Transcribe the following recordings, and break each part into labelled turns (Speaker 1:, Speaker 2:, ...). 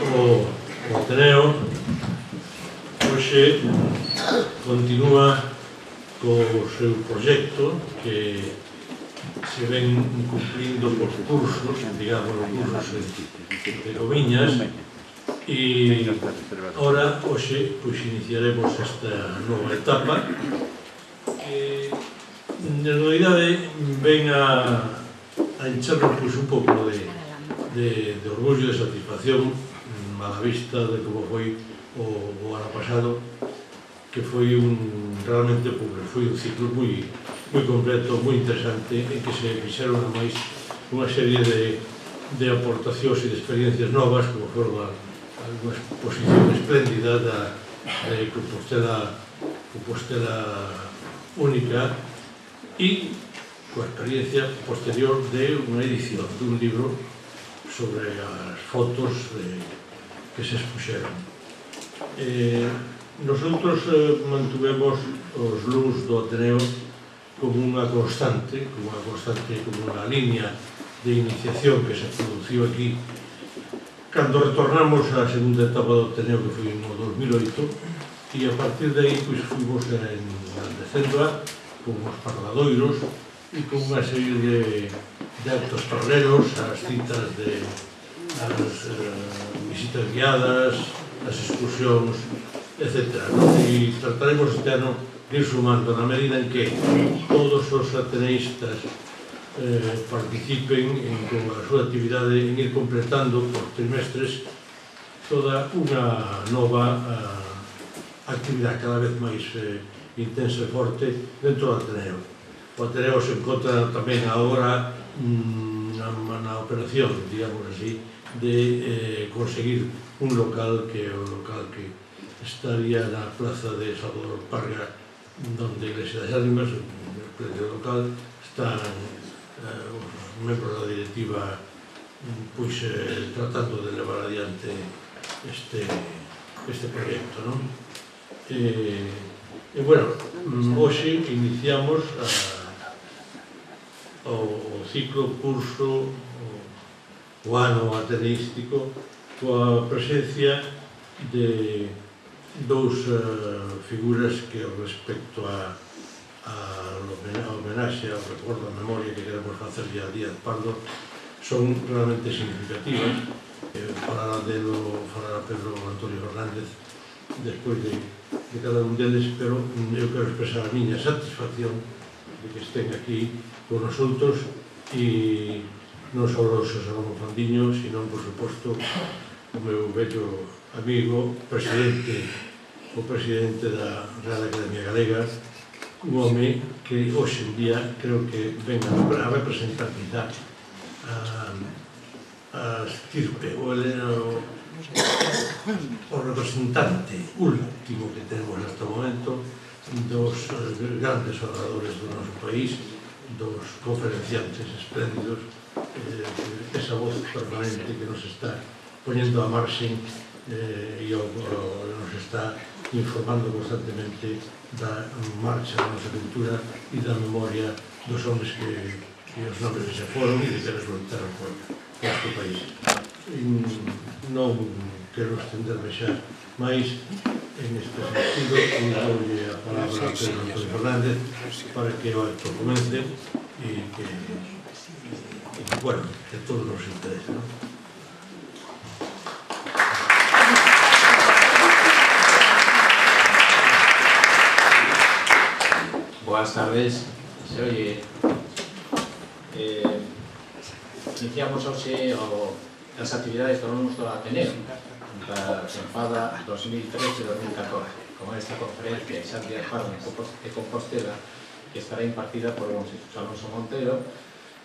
Speaker 1: O Ateneo hoxe continúa co seu proxecto que se ven cumplindo por cursos, digamos, cursos de comiñas, e ora, hoxe, iniciaremos esta nova etapa que, en realidade, ven a enchernos un pouco de orgullo, de satisfacción a la vista de como foi o ano pasado, que foi realmente foi un ciclo moi completo, moi interesante, en que se fixeron máis unha serie de aportacións e de experiencias novas, como foron unha exposición espléndida de Compostela única, e coa experiencia posterior de unha edición dun libro sobre as fotos que se expuxeron. Nosotros mantuvemos os luns do Ateneo como unha constante, como unha línea de iniciación que se produciu aquí cando retornamos á segunda etapa do Ateneo, que foi no 2008, e a partir de aí fuimos engrandecendo con os parladoiros e con unha serie de actos paralelos, as citas as visitas guiadas, as excursións, etc. E trataremos este ano de ir sumando na medida en que todos os ateneístas participen con a súa actividade en ir completando por trimestres toda unha nova actividade cada vez máis intensa e forte dentro do Ateneo. O Ateneo se encontra tamén agora na operación, digamos así, de conseguir un local que é o local que estaría na plaza de Salvador Parga, donde a Iglesia das Ánimas, no predio local, están os membros da directiva tratando de levar adiante este proxecto, non? E, bueno, hoxe iniciamos o ciclo, curso, o ano ateneístico, coa presencia de dous figuras que respecto a homenaxe, ao recordo, a memoria que queremos facer a Díaz Pardo son realmente significativas. Falará Pedro Antonio Fernández despois de cada un deles, pero eu quero expresar a miña satisfacción de que estén aquí con nosotros, e non só o Xosé Ramón Fandiño, sino, por suposto, o meu vello amigo, o presidente da Real Academia Galega, un home que hoxe en día creo que ven a representar quizá a estirpe, o representante último que tenemos neste momento dos grandes oradores do noso país, dos conferenciantes espléndidos, esa voz permanente que nos está poñendo a marxen e nos está informando constantemente da marcha da nosa cultura e da memoria dos homens que os nomes que se foron e de que resultaron por este país. Non quero extenderme xa máis en este sentido, e doulle a palabra a Pedro Antonio Fernández para que o acto comece e que, bueno, que todos nos interese, non?
Speaker 2: Boas tardes. Iniciamos hoxe as actividades do Luns do Ateneo da tempada 2013-2014 con esta conferencia en Díaz Pardo de Compostela, que estará impartida por don Jesús Alonso Montero,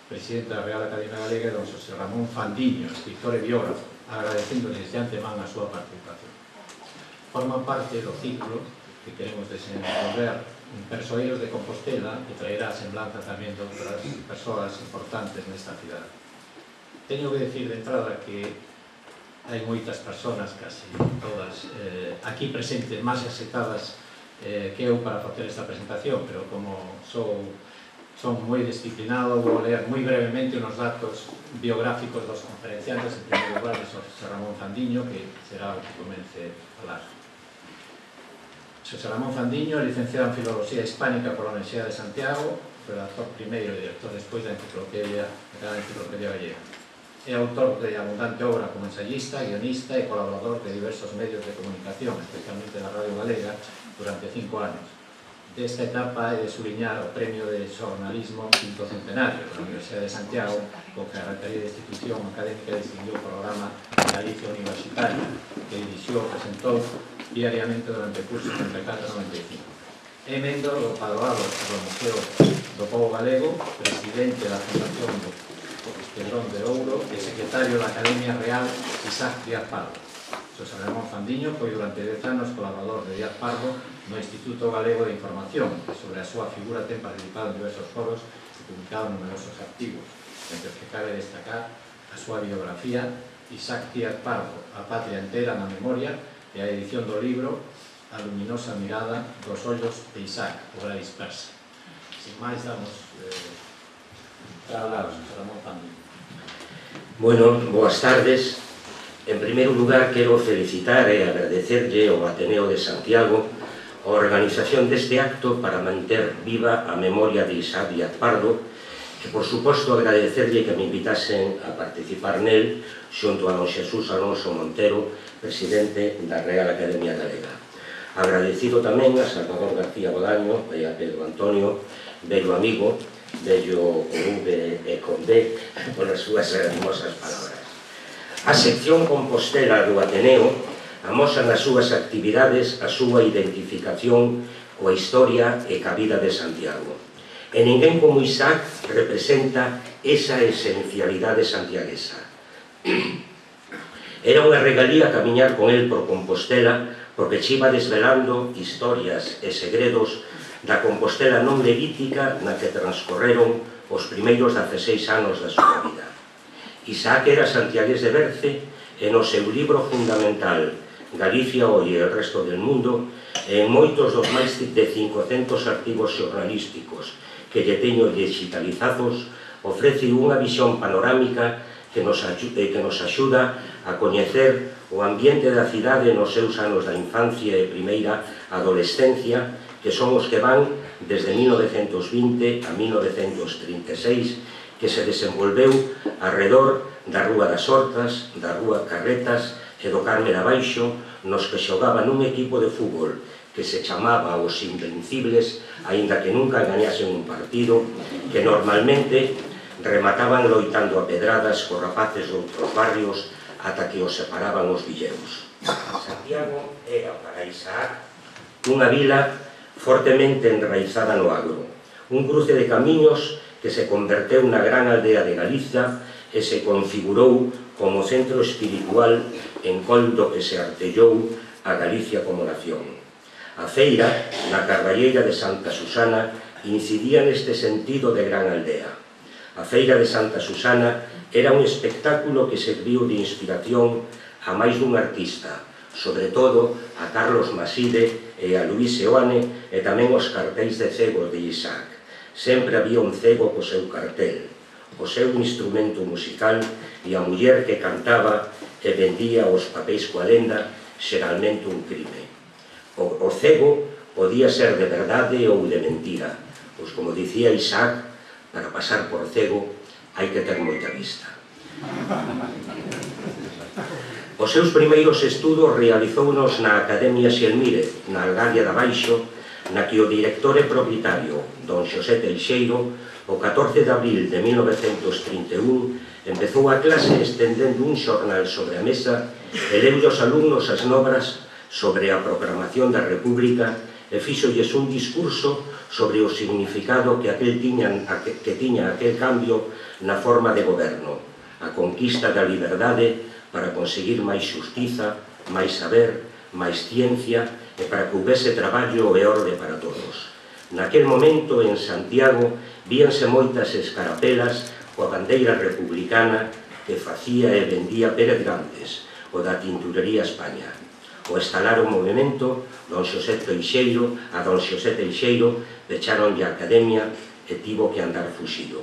Speaker 2: presidente da Real Academia Galega, e don Xosé Ramón Fandiño, escritor e biógrafo, agradecéndoles de antemán a súa participación. Forman parte do ciclo que queremos desenvolver Persoeiros de Compostela, que traerá a semblanza tamén de outras persoas importantes nesta cidade. Teño que decir de entrada que hai moitas persoas, casi todas, aquí presentes, máis axetadas que eu para facer esta presentación, pero como sou son moi disciplinados. Vou ler moi brevemente unos datos biográficos dos conferenciantes. En primeiro lugar, de José Ramón Fandiño, que será o que comece a falar. José Ramón Fandiño, licenciado en Filoloxía Hispánica pola Universidade de Santiago, redactor primeiro e director despois da enciclopedia gallega. É autor de abundante obra como ensayista, guionista e colaborador de diversos medios de comunicación, especialmente da Radio Galega, durante 5 anos. Desta etapa é de subliñar o Premio de Xornalismo Quinto Centenario da Universidade de Santiago, con característica de institución académica distinguiu o programa Galicia Universitaria, que dirixiu e presentou diariamente durante o curso 34-95. É membro do Padroado do Museo do Pobo Galego, presidente da Fundación do Pedrón de Ouro e secretario da Academia Real Isaac Díaz Pardo. José Ramón Fandiño foi durante 10 anos colaborador de Díaz Pardo no Instituto Galego de Información, que sobre a súa figura ten participado en diversos foros e publicado numerosos artigos, entre os que cabe destacar a súa biografía Isaac Díaz Pardo, a patria entera na memoria, e a edición do libro A luminosa mirada dos ollos de Isaac, obra dispersa. Sin máis, damos palabras a José Ramón Fandiño.
Speaker 3: Bueno, boas tardes. En primeiro lugar, quero felicitar e agradecerlle ao Ateneo de Santiago a organización deste acto para manter viva a memoria de Isaac Díaz Pardo e, por suposto, agradecerlle que me invitasen a participar nel xunto a don Xesús Alonso Montero, presidente da Real Academia Galega. Agradecido tamén a Salvador García Bodaño e a Pedro Antonio, bello amigo, bello con V e con B, polas súas hermosas palabras. A sección Compostela do Ateneo amosa nas súas actividades a súa identificación coa historia e ca vida de Santiago. E ninguén como Isaac representa esa esencialidade santiaguesa. Era unha regalía camiñar con el por Compostela, porque chiva desvelando historias e segredos da Compostela non levítica na que transcorreron os primeiros 16 anos da súa vida. Isaac era santiagués de berce e no seu libro fundamental Galicia hoy e el resto del mundo, e en moitos dos máis de 500 artigos xornalísticos que lle teño digitalizados, ofrece unha visión panorámica que nos axuda a coñecer o ambiente da cidade nos seus anos da infancia e primeira adolescencia, que son os que van desde 1920 a 1936, que se desenvolveu arredor da Rúa das Hortas, da Rúa Carretas e do Carme de Abaixo, nos que xogaba nun equipo de fútbol que se chamaba Os Invencibles, aínda que nunca gañasen un partido, que normalmente remataban loitando a pedradas cos rapaces de outros barrios ata que os separaban os villeus. Santiago era para Isaac unha vila fortemente enraizada no agro, un cruce de camiños que se converteu na gran aldea de Galiza e se configurou como centro espiritual en coldo que se artellou a Galicia como nación. A feira, na carballeira de Santa Susana, incidía neste sentido de gran aldea. A feira de Santa Susana era un espectáculo que serviu de inspiración a máis dun artista, sobre todo a Carlos Maside e a Luis Seoane, e tamén os cartéis de cegos de Isaac. Sempre había un cego co seu cartel, o seu instrumento musical e a muller que cantaba e vendía os papéis coa lenda, xeralmente un crime. O cego podía ser de verdade ou de mentira, pois, como dicía Isaac, para pasar por cego hai que ter moita vista. Os seus primeiros estudos realizounos na Academia Xelmire, na Algaria de Abaixo, na que o director e propietario, don Xosé Teixeiro, o 14 de abril de 1931, empezou a clase estendendo un xornal sobre a mesa e leulle aos alumnos as nobras sobre a proclamación da República e fíxolles un discurso sobre o significado que tiña aquel cambio na forma de goberno, a conquista da liberdade para conseguir máis xustiza, máis saber, máis ciencia e para que houbese traballo e orde para todos. Naquel momento, en Santiago, víanse moitas escarapelas coa bandeira republicana que facía e vendía Pérez Grandes, o da Tinturería España. O estalar o movimento, a don Xosé Teixeiro pecharonlle a Academia e tivo que andar fuxido.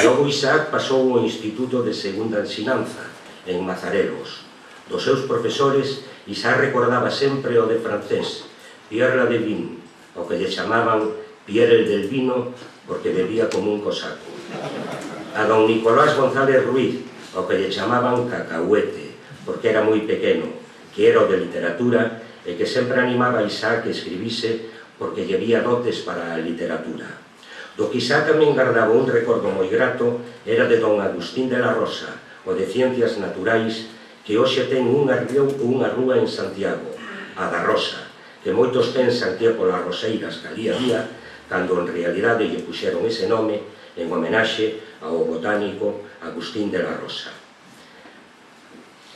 Speaker 3: Logo Isaac pasou ao Instituto de Segunda Ensinanza, en Mazarelos. Dos seus profesores, Isaac recordaba sempre o de francés, Pierre Ladevin, o que lle chamaban Pierre el del Vino, porque bebía como un cosaco. A don Nicolás González Ruiz, o que lle chamaban Cacahuete, porque era moi pequeno, que era o de literatura, e que sempre animaba a Isaac que escribise porque lle vía dotes para a literatura. Do que Isaac tamén guardaba un recordo moi grato era de don Agustín de la Rosa, o de Ciencias Naturais, que hoxe ten unha rúa en Santiago, a da Rosa, que moitos pensan que é polas roseiras que ali había, cando en realidade lle puxeron ese nome en homenaxe ao botánico Agustín de la Rosa.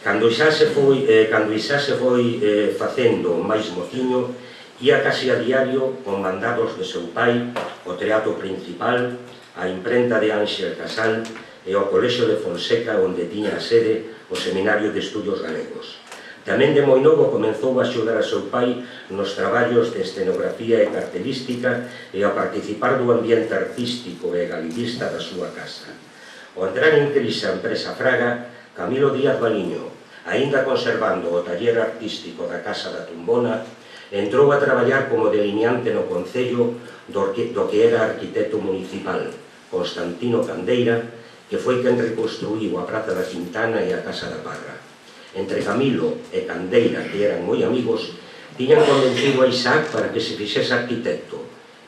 Speaker 3: Cando Isaac se foi facendo máis mociño, ia casi a diario con mandados de seu pai ao Teatro Principal, a imprenta de Ángel Casal e ao Colexio de Fonseca, onde tiña a sede o Seminario de Estudios Galegos. Tamén de moi novo comenzou a axudar a seu pai nos traballos de escenografía e cartelística e a participar do ambiente artístico e galiguista da súa casa. Ao entrar en crise a empresa Fraga, Camilo Díaz Baliño, aínda conservando o taller artístico da Casa da Tumbona, entrou a traballar como delineante no concello do que era arquitecto municipal, Constantino Candeira, que foi quen reconstruíu a Praza da Quintana e a Casa da Parra. Entre Camilo e Candeira, que eran moi amigos, tiñan convencido a Isaac para que se fixese arquitecto,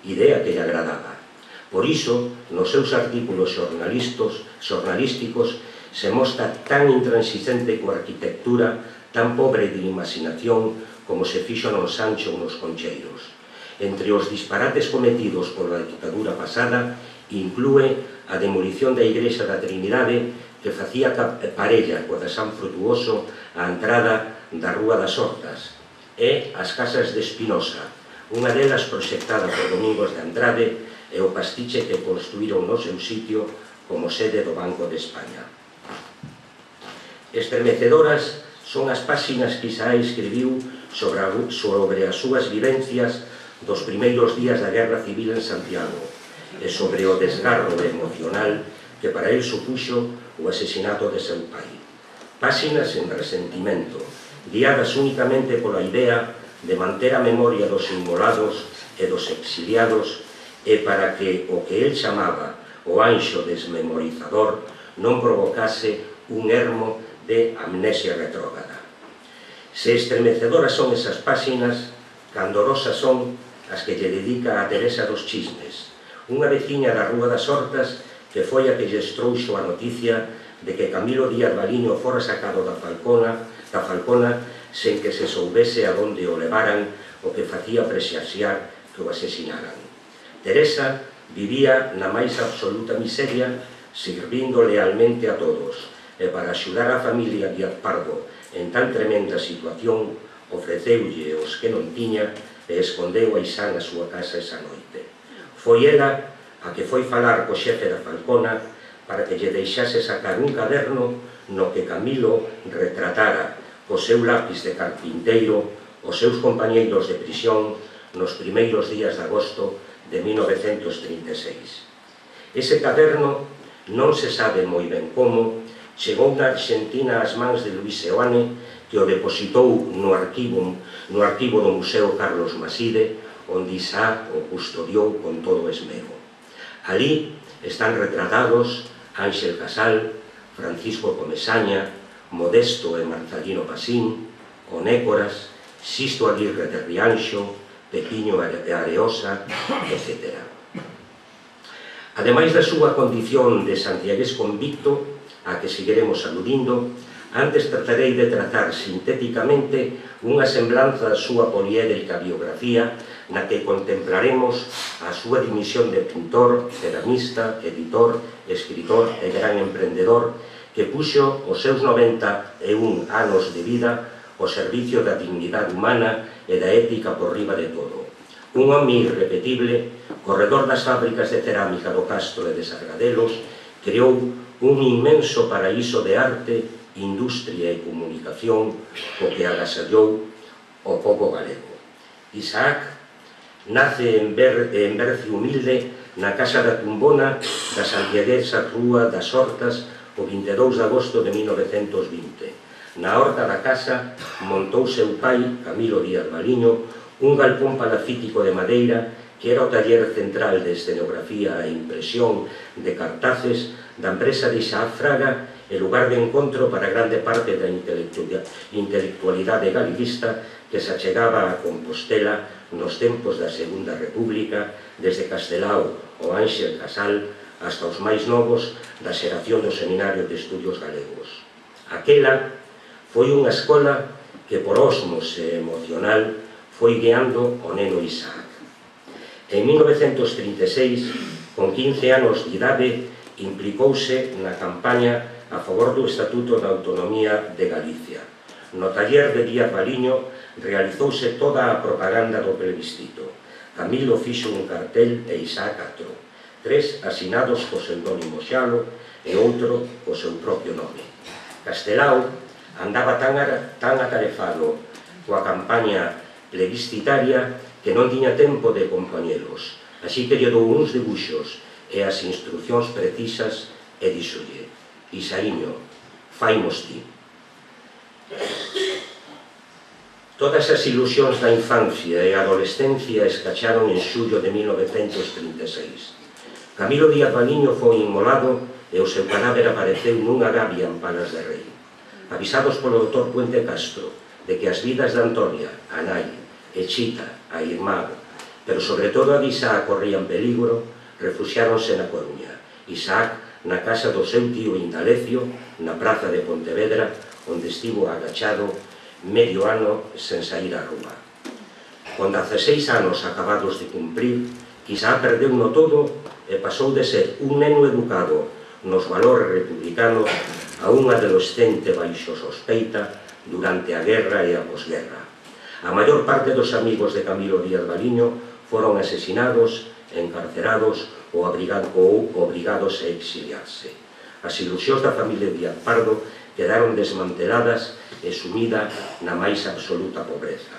Speaker 3: idea que lle agradaba. Por iso, nos seus artículos xornalísticos se mostra tan intransigente coa arquitectura, tan pobre de imaginación como se fixo non Sancho nos Concheiros. Entre os disparates cometidos pola dictadura pasada, inclúe a demolición da Igrexa da Trinidade, que facía parella coa de San Frutuoso á entrada da Rúa das Hortas, e as casas de Espinosa, unha delas proxectada por Domingos de Andrade e o pastiche que construíron no seu sitio como sede do Banco de España. Estremecedoras son as páxinas que Isaac escribiu sobre as súas vivencias dos primeiros días da Guerra Civil en Santiago e sobre o desgarro emocional que para el supuxo o asesinato de seu pai. Páxinas en resentimento, guiadas únicamente pola idea de manter a memoria dos inmolados e dos exiliados e para que o que el chamaba o anxo desmemorizador non provocase un ermo de amnesia retrógrada. Se estremecedoras son esas páxinas, candorosas son as que lle dedica a Teresa dos Chismes, unha veciña da Rúa das Hortas que foi a que lle estrouxo a noticia de que Camilo Díaz Baliño fora sacado da Falcona sen que se soubese a onde o levaran, o que facía presaxiar que o asesinaran. Teresa vivía na máis absoluta miseria, sirvindo lealmente a todos, e para axudar a familia Díaz Pardo en tan tremenda situación, ofreceulle os que non tiña e escondeu a Isán na súa casa esa noite. Foi ela a que foi falar co xefe da Falcona para que lle deixase sacar un caderno no que Camilo retratara co seu lápiz de carpinteiro os seus compañeiros de prisión nos primeiros días de agosto de 1936. Ese caderno non se sabe moi ben como chegou na Argentina ás mans de Luis Seoane, que o depositou no arquivo do Museo Carlos Maside, onde Isaac o custodiou con todo esmero. Ali están retratados Ángel Casal, Francisco Comesaña, Modesto e Marcelino Pasín, Onécoras, Sisto Aguirre de Rianxo, Pepiño Areosa, etc. Ademais da súa condición de santiagués convicto, a que seguiremos aludindo, antes tratarei de tratar sintéticamente unha semblanza da súa poliédrica biografía na que contemplaremos a súa dimisión de pintor, ceramista, editor, escritor e gran emprendedor que puxo os seus 91 anos de vida ao servicio da dignidade humana e da ética por riba de todo. Un home irrepetible, corredor das fábricas de cerámica do Castro e de Sargadelos, creou un inmenso paraíso de arte, industria e comunicación co que agasallou o pobo galego. Isaac Nace en berce humilde na casa da Tumbona da santiaguesa Rúa das Hortas o 22 de agosto de 1920. Na horta da casa montou seu pai, Camilo Díaz Baliño, un galpón palafítico de madeira que era o taller central de escenografía e impresión de cartaces da empresa de Isaac Fraga e lugar de encontro para grande parte da intelectualidade galeguista que se achegaba a Compostela nos tempos da Segunda República, desde Castelao ou Ánxel Casal hasta os máis novos da xeración do Seminario de Estudios Galegos. Aquela foi unha escola que por ósmose emocional foi guiando o neno Isaac. En 1936, con 15 anos de idade, implicouse na campaña a favor do Estatuto da Autonomía de Galicia. No taller de Díaz Baliño realizouse toda a propaganda do plebiscito. Camilo fixo un cartel e Isaac catro, 3 asinados co pseudónimo Xalo e outro co seu propio nome. Castelao andaba tan atarefado coa campaña plebiscitaria que non tiña tempo de compañeros, así que lle dou uns dibuixos e as instruccións precisas e díxolle: Isaíño, faimos ti. Todas as ilusións da infancia e adolescencia escacharon en xullo de 1936. Camilo Díaz Baliño foi inmolado e o seu cadáver apareceu nunha gavia en Palas de Rei. Avisados polo Dr. Puente Castro de que as vidas de Antonia, a nai, e Chita, a irmá, pero sobre todo a de Isaac corrían peligro, refuxiáronse na Coruña. Isaac na casa do seu tío Indalecio, na praza de Pontevedra, onde estivo agachado medio ano sen sair á rúa. Con 16 anos acabados de cumprir, Isaac perdeu-no todo e pasou de ser un neno educado nos valores republicanos a un adolescente baixo sospeita durante a guerra e a posguerra. A maior parte dos amigos de Camilo Díaz Baliño foron asesinados, encarcerados ou obrigados a exiliarse. As ilusións da familia Díaz Pardo quedaron desmanteladas e sumida na máis absoluta pobreza.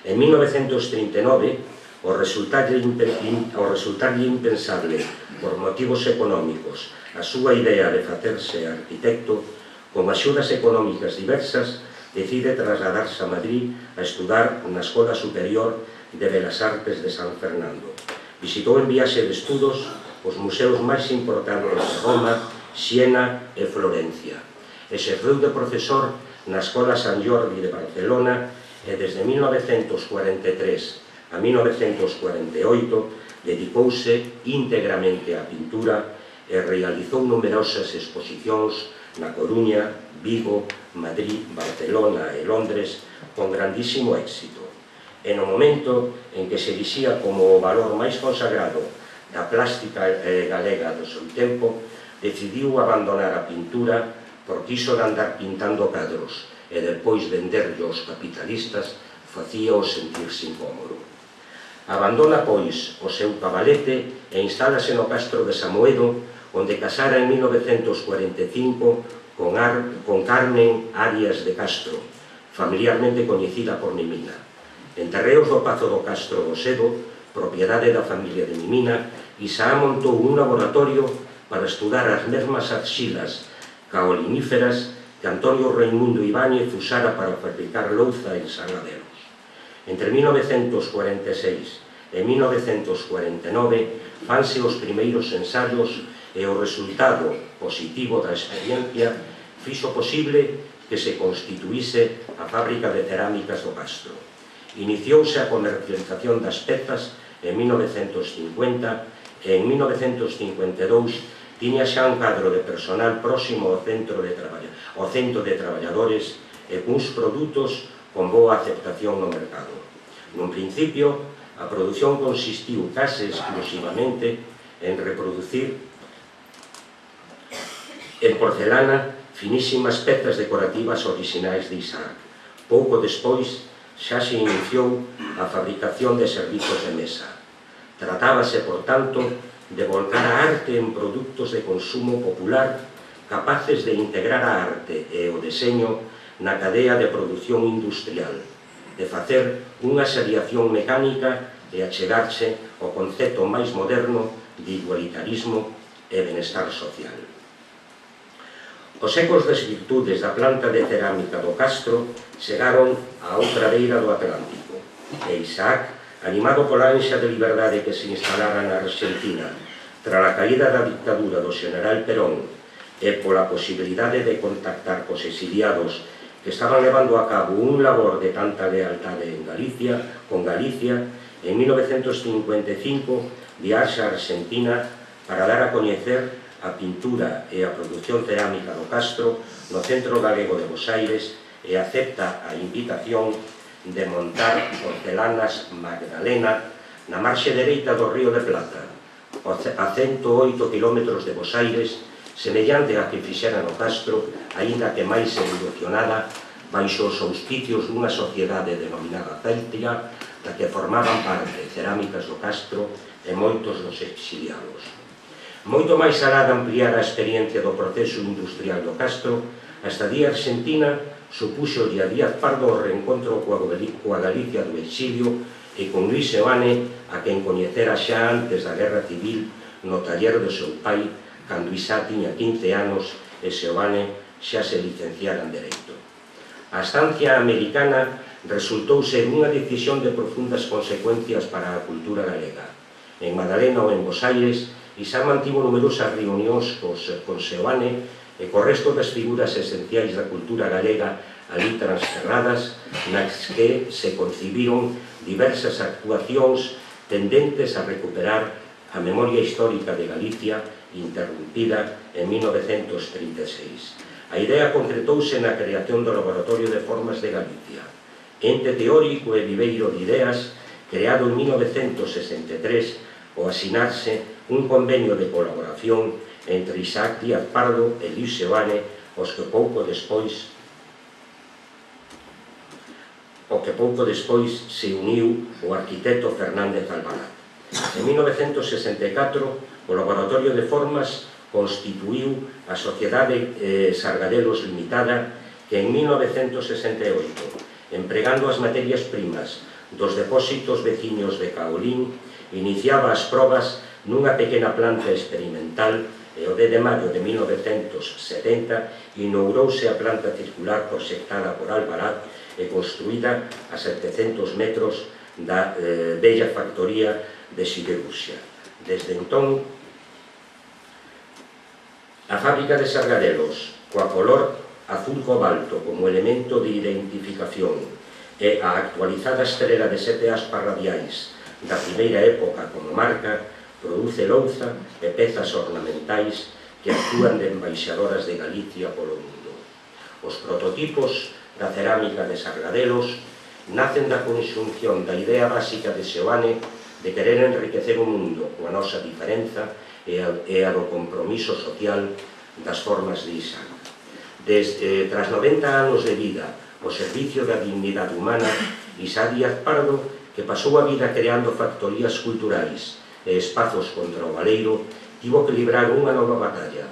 Speaker 3: En 1939, ao resultarlle impensable por motivos económicos a súa idea de facerse arquitecto, con axudas económicas diversas, decide trasladarse a Madrid a estudar na Escola Superior de Belas Artes de San Fernando. Visitou en viaxe de estudos os museus máis importantes de Roma, Siena e Florencia. Exerceu de profesor na Escola Sant Jordi de Barcelona e desde 1943 a 1948 dedicouse íntegramente á pintura e realizou numerosas exposicións na Coruña, Vigo, Madrid, Barcelona e Londres con grandísimo éxito. E no momento en que se dixía como o valor máis consagrado da plástica galega do seu tempo, decidiu abandonar a pintura porque iso de andar pintando cadros e depois venderlle aos capitalistas facíao sentirse incómodo. Abandona, pois, o seu cabalete e instálase no Castro de Samoedo, onde casara en 1945 con Carmen Arias de Castro, familiarmente coñecida por Nimina. En terreos do Pazo do Castro do Sedo, propiedade da familia de Nimina, Isaac montou un laboratorio para estudar as mesmas arxilas caoliníferas que Antonio Raimundo Ibáñez usara para fabricar louza en Saladeros. Entre 1946 e 1949 fanse os primeiros ensayos e o resultado positivo da experiencia fixo posible que se constituíse a fábrica de cerámicas do Castro. Iniciouse a comercialización das pezas en 1950 e en 1952 tiña xa un cadro de personal próximo ao centro de traballadores e cuns produtos con boa aceptación no mercado. Nun principio, a produción consistiu case exclusivamente en reproducir en porcelana finísimas pezas decorativas orixinais de Isaac. Pouco despois xa se iniciou a fabricación de servizos de mesa. Tratábase, por tanto, de volcar a arte en produtos de consumo popular capaces de integrar a arte e o deseño na cadea de produción industrial, de facer unha seriación mecánica e achegarse ao concepto máis moderno de igualitarismo e benestar social. Os ecos das virtudes da planta de cerámica do Castro chegaron á outra beira do Atlántico, e Isaac, animado pola ansia de liberdade que se instalara na Argentina tras a caída da dictadura do general Perón e pola posibilidade de contactar cos exiliados que estaban levando a cabo un labor de tanta lealtade con Galicia, en 1955 viaxa a Argentina para dar a coñecer a pintura e a produción cerámica do Castro no Centro Galego de Bos Aires e acepta a invitación de montar porcelanas Magdalena na marxe dereita do Río de Plata, a 108 km de Bos Aires, semellante a que fixera no Castro, aínda que máis evolucionada, baixo os auspicios dunha sociedade denominada Celtia, da que formaban parte Cerámicas do Castro e moitos dos exiliados. Moito máis alá de ampliar a experiencia do proceso industrial do Castro, a estadía argentina supuxolle a Díaz Pardo o reencontro coa Galicia do exilio e con Luis Seoane, a quen coñecera xa antes da Guerra Civil no taller do seu pai, cando Isaac tiña 15 anos e Seoane xa se licenciara en Dereito. A estancia americana resultou ser unha decisión de profundas consecuencias para a cultura galega. En Madalena ou en Bos Aires, Isaac mantivo numerosas reunións con Seoane e co resto das figuras esenciais da cultura galega ali transferradas, nas que se concibiron diversas actuacións tendentes a recuperar a memoria histórica de Galicia interrumpida en 1936. A idea concretouse na creación do Laboratorio de Formas de Galicia, ente teórico e viveiro de ideas creado en 1963 ao asinarse un convenio de colaboración entre Isaac Díaz Pardo e Luis Seoane, o que pouco despois se uniu o arquitecto Fernández Albalat. En 1964, o Laboratorio de Formas constituíu a Sociedade Sargadelos Limitada, que en 1968, empregando as materias primas dos depósitos veciños de Caolín, iniciaba as probas nunha pequena planta experimental e o 10 de maio de 1970 inaugurouse a planta circular proxectada por Albalat e construída a 700 metros da bella factoría de siderurxia. Desde entón, a fábrica de Sargadelos, coa color azul cobalto como elemento de identificación e a actualizada estrela de 7 aspas radiais da primeira época como marca, produce louza e pezas ornamentais que actúan de embaixadoras de Galicia polo mundo. Os prototipos da cerámica de Sargadelos nacen da conxunción da idea básica de Seoane de querer enriquecer o mundo coa nosa diferenza e a do compromiso social das formas de Isaac. Tras 90 anos de vida ao servicio da dignidade humana, Isaac Díaz Pardo, que pasou a vida creando factorías culturais e espazos contra o baleiro, tivo que librar unha nova batalla.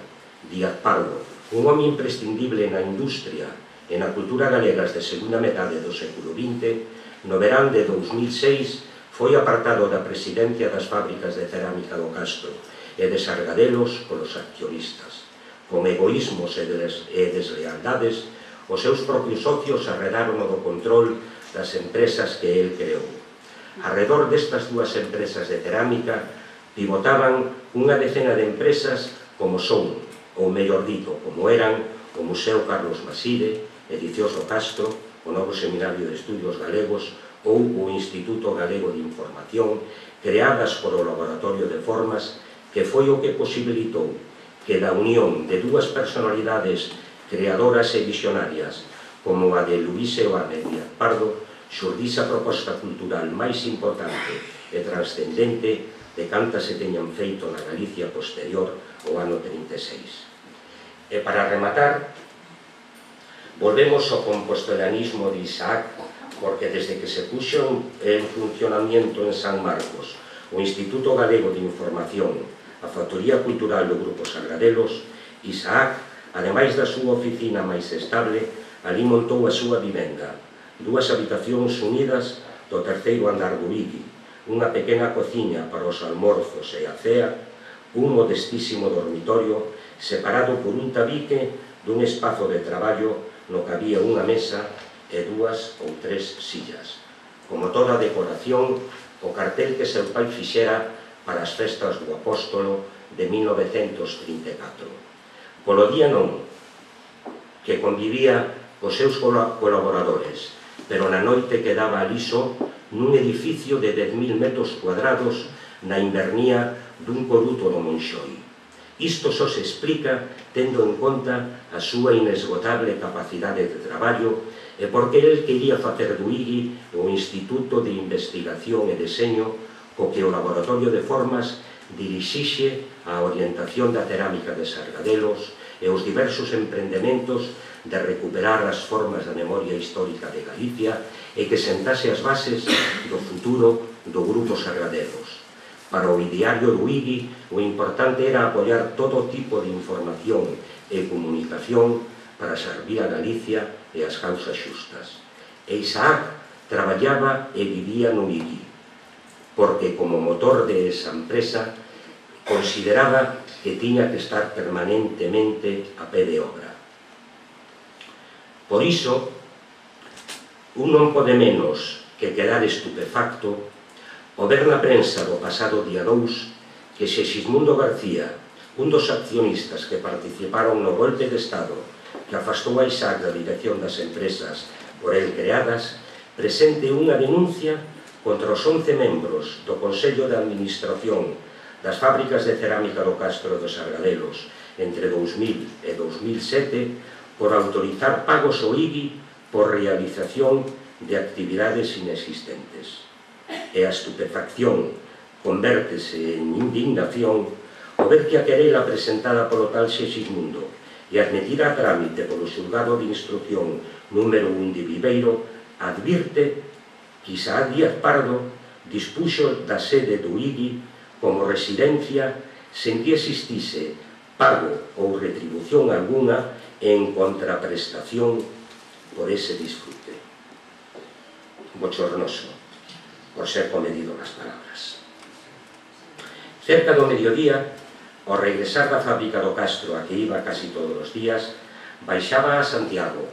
Speaker 3: Díaz Pardo, un home imprescindible na industria e na cultura galegas de segunda metade do século XX, no verán de 2006 foi apartado da presidencia das fábricas de cerámica do Castro e de Sargadelos polos accionistas. Con egoísmos e deslealdades, os seus propios socios arredaron do control das empresas que el creou. Arredor destas dúas empresas de cerámica pivotaban unha decena de empresas como son, ou mellor dito, como eran, o Museo Carlos Maside, Edicións do Castro, o Novo Seminario de Estudios Galegos ou o Instituto Galego de Información, creadas por o Laboratorio de Formas, que foi o que posibilitou que da unión de dúas personalidades creadoras e visionarias como a de Luis Seoane Díaz Pardo xurdise a proposta cultural máis importante e transcendente de cantas se teñan feito na Galicia posterior ao ano 36. E para rematar, volvemos ao compostelanismo de Isaac, porque desde que se puxo en funcionamiento en San Marcos o Instituto Galego de Información, a Factoría Cultural do Grupo Sargadelos, Isaac, ademais da súa oficina máis estable, ali montou a súa vivenda, dúas habitacións unidas do terceiro andar do IGI, unha pequena cociña para os almorzos e a cea, un modestísimo dormitorio separado por un tabique dun espazo de traballo no que había unha mesa e 2 ou 3 sillas. Como toda decoración, o cartel que seu pai fixera para as festas do Apóstolo de 1934. Polo día non, que convivía cos seus colaboradores, pero na noite quedaba aliso nun edificio de 10.000 metros cuadrados na invernía dun coruto do Monxoi. Isto só se explica tendo en conta a súa inesgotable capacidade de traballo e porque el quería facer do IGI o Instituto de Investigación e Deseño co que o Laboratorio de Formas dirixixe a orientación da cerámica de Sargadelos e os diversos empreendementos de recuperar as formas da memoria histórica de Galicia e que sentase as bases do futuro do Grupo Sargadelos. Para o ideario do IGI, o importante era apoiar todo tipo de información e comunicación para servir a Galicia e as causas xustas. E Isaac traballaba e vivía no IGI, porque como motor de esa empresa consideraba que tiña que estar permanentemente a pé de obra. Por iso, un non pode menos que quedar estupefacto ao ver na prensa do pasado día 2 que Xismundo García, un dos accionistas que participaron no golpe de Estado que afastou a Isaac da dirección das empresas por el creadas, presente unha denuncia contra os 11 membros do Consello de Administración das fábricas de cerámica do Castro de Sargadelos entre 2000 e 2007 por autorizar pagos ao IGI por realización de actividades inexistentes. E a estupefacción convértese en indignación ao ver que a querela presentada polo tal Xismundo e admitida a trámite polo xulgado de instrucción número 1 de Viveiro advirte que Isaac Díaz Pardo dispuxo da sede do IGI como residencia sen que existise pago ou retribución alguna en contraprestación por ese disfrute. Bochornoso, por ser comedido nas palabras. Cerca do mediodía, ao regresar da fábrica do Castro a que iba casi todos os días, baixaba a Santiago,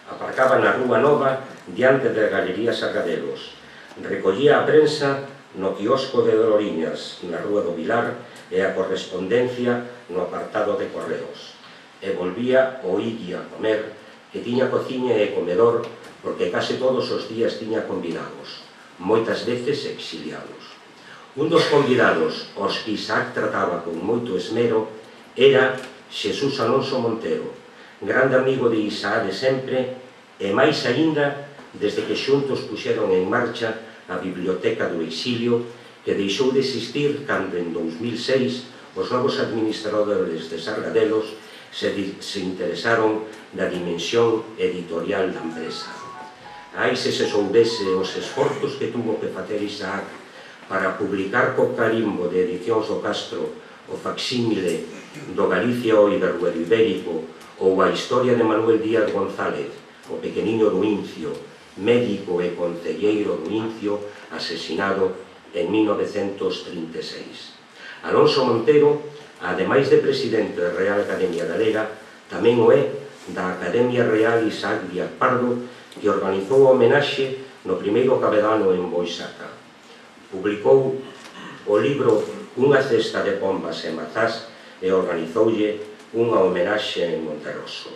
Speaker 3: aparcaba na Rúa Nova diante da Galería Sargadelos, recollía a prensa no quiosco de Doloriñas na Rúa do Vilar e a correspondencia no apartado de correos, e volvía ao IGI a comer, que tiña cociña e comedor porque case todos os días tiña convidados, moitas veces exiliados. Un dos convidados aos que Isaac trataba con moito esmero era Xesús Alonso Montero, grande amigo de Isaac de sempre e máis aínda desde que xuntos puxeron en marcha a Biblioteca do Exilio, que deixou de existir cando en 2006 os novos administradores de Sargadelos se interesaron na dimensión editorial da empresa. Ai se soubese os esforzos que tuvo que facer Isaac para publicar co carimbo de Edicións do Castro o facsímile do Galicia o Iberoibérico ou a historia de Manuel Díaz González, o pequeniño do Incio, médico e concelleiro do Incio, asesinado en 1936. Alonso Montero, ademais de presidente da Real Academia Galega, tamén o é da Academia Real Isaac Díaz Pardo, que organizou a homenaxe no primeiro cabedano en Boisaca. Publicou o libro Unha cesta de pombas e mazás e organizoulle unha homenaxe en Monterroso.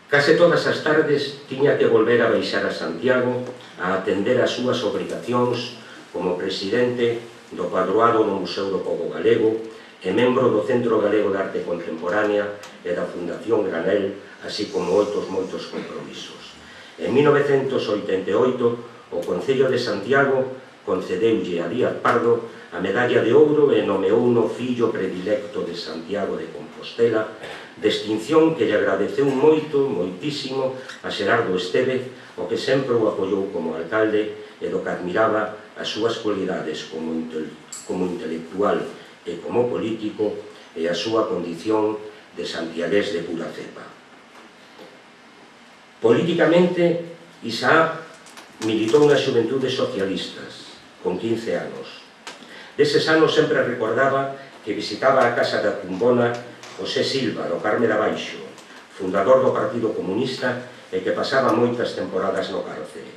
Speaker 3: Case todas as tardes tiña que volver a baixar a Santiago a atender as súas obrigacións como presidente do Padroado no Museo do Pobo Galego e membro do Centro Galego de Arte Contemporánea e da Fundación Granel, así como moitos compromisos. En 1988, o Concello de Santiago concedeulle a Díaz Pardo a medalla de ouro e nomeou no fillo predilecto de Santiago de Compostela, distinción que lle agradeceu moitísimo a Xerardo Estévez, o que sempre o apoiou como alcalde e do que admiraba as súas cualidades como intelectual e como político e a súa condición de santiagués de pura cepa. Políticamente, Isaac militou nas Xuventudes Socialistas, con 15 anos. Deses anos sempre recordaba que visitaba a casa da tumbona José Silva, do Carme de Baixo, fundador do Partido Comunista e que pasaba moitas temporadas no cárcere.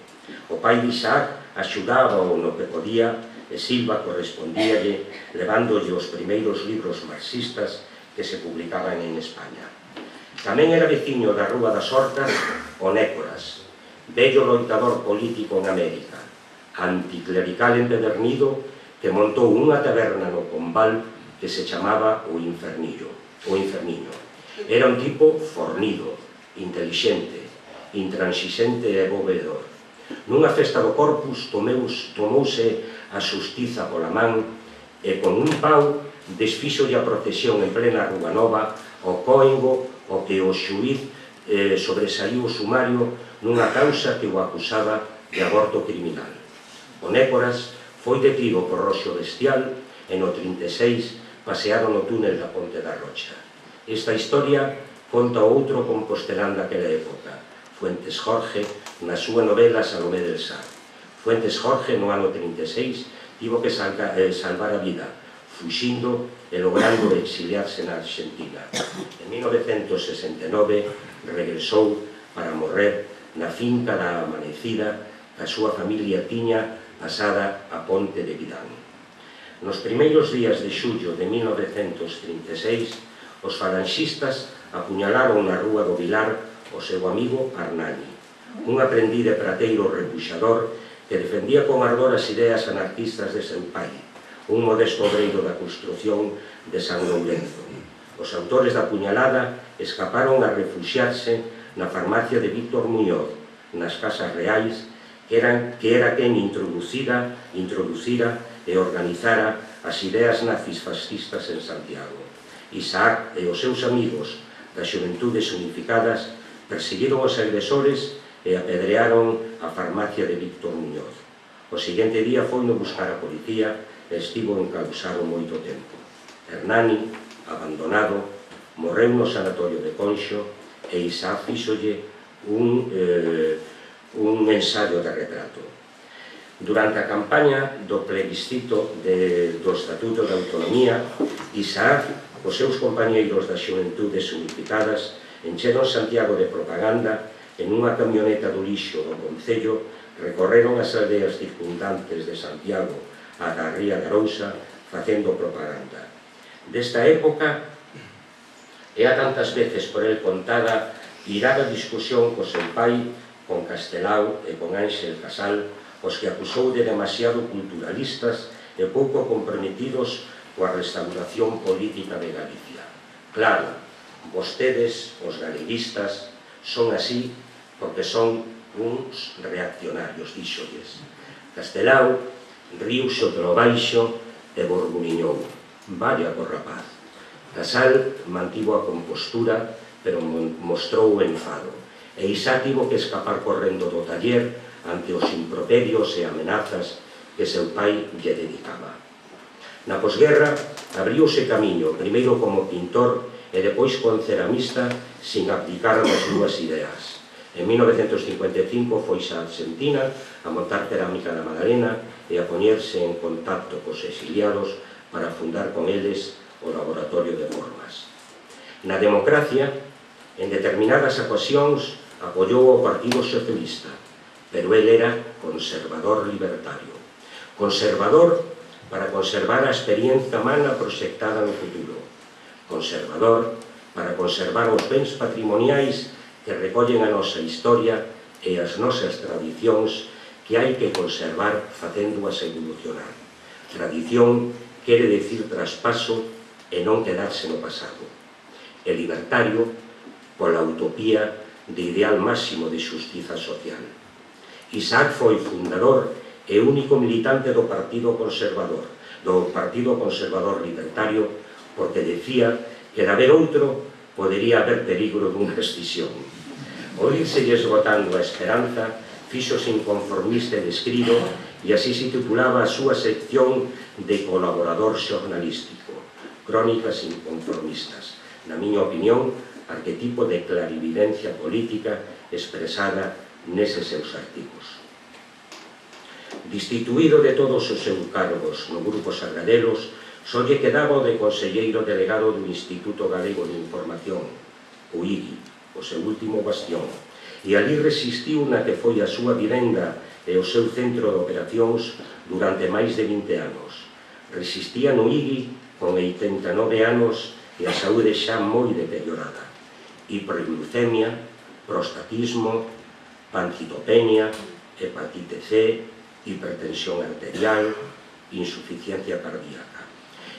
Speaker 3: O pai de Isaac axudaba-o no que podía e Silva correspondíalle levándolle os primeiros libros marxistas que se publicaban en España. Tamén era veciño da Rúa das Hortas o Nécoras, vello loitador político en América, anticlerical empedernido que montou unha taberna no Pombal que se chamaba o Inferniño. Era un tipo fornido, intelixente, intransigente e bovedor. Nunha festa do Corpus tomouse a xustiza pola man e con un pau desfíxolle a procesión en plena Rúa Nova ao cóengo o que o xuíz sobresaiu o sumario nunha causa que o acusaba de aborto criminal. O Nécoras foi detido por Roxo Bestial e no 36 pasearon no túnel da Ponte da Rocha. Esta historia conta outro compostelán daquela época, Fuentes Jorge, na súa novela Salomé del Sar. Fuentes Jorge, no ano 36, tivo que salvar a vida, fuxindo e logrando exiliarse na Argentina. En 1969 regresou para morrer na finca da Amanecida que a súa familia tiña pasada a Ponte de Vidán. Nos primeiros días de xullo de 1936, os falanxistas apuñalaron na Rúa do Vilar o seu amigo Arnani, un aprendiz de prateiro repuxador que defendía con ardor as ideas anarquistas de seu pai, un modesto obreiro da construción de San Lourenzo. Os autores da puñalada escaparon a refuxiarse na farmacia de Víctor Muñoz, nas Casas Reais, que era quen introducira e organizara as ideas nazis fascistas en Santiago. Isaac e os seus amigos das Xuventudes Unificadas perseguiron os agresores e apedrearon a farmacia de Víctor Muñoz. O seguinte día foi no buscar a policía e estivo encausado moito tempo. Hernani, abandonado, morreu no sanatorio de Conxo e Isaac fíxolle un ensayo de retrato. Durante a campaña do plebiscito do Estatuto de Autonomía, Isaac, os seus compañeiros das Xuventudes Unificadas, encheron Santiago de propaganda e nunha camioneta do lixo do Concello recorreron as aldeas circundantes de Santiago ata a Ría de Arousa facendo propaganda. Desta época é a tantas veces por el contada irada discusión co seu pai, con Castelao e con Ángel Casal, os que acusou de demasiado culturalistas e pouco comprometidos coa restauración política de Galicia. Claro, vostedes, os galeguistas, son así porque son uns reaccionarios, díxolles. Castelao riuse polo baixo e borburiñou. Vaya por rapaz. Casal mantivo a compostura, pero mostrou o enfado. E Isaac tivo que escapar correndo do taller ante os improperios e amenazas que seu pai lle dedicaba. Na posguerra, abriuse camiño, primeiro como pintor e depois como ceramista, sin abdicar das súas ideas. En 1955 foise a Argentina a montar Cerámica da Madalena e a poñerse en contacto cos exiliados para fundar con eles o Laboratorio de Formas. Na democracia, en determinadas ocasións, apoiou o Partido Socialista, pero el era conservador libertario. Conservador para conservar a experiencia humana proxectada no futuro. Conservador para conservar os bens patrimoniais que recollen a nosa historia e as nosas tradicións que hai que conservar facéndoas evolucionar. Tradición quere dicir traspaso e non quedarse no pasado. E libertario pola utopía de ideal máximo de xustiza social. Isaac foi fundador e único militante do Partido Conservador Libertario, porque decía que de haber outro podería haber peligro dunha escisión. O irse esgotando a esperanza, fíxose inconformista e descrido, e así se titulaba a súa sección de colaborador xornalístico, Crónicas Inconformistas, na miña opinión, arquetipo de clarividencia política expresada neses seus artigos. Destituído de todos os seus cargos no Grupo Sargadelos, só lle quedaba o de conselleiro delegado do Instituto Galego de Información, o IGI, o seu último bastión, e ali resistiu na que foi a súa vivenda e o seu centro de operacións durante máis de 20 anos. Resistía no IGI con 89 anos e a saúde xa moi deteriorada. Hiperglucemia, prostatismo, pancitopenia, hepatite C, hipertensión arterial, insuficiencia cardíaca.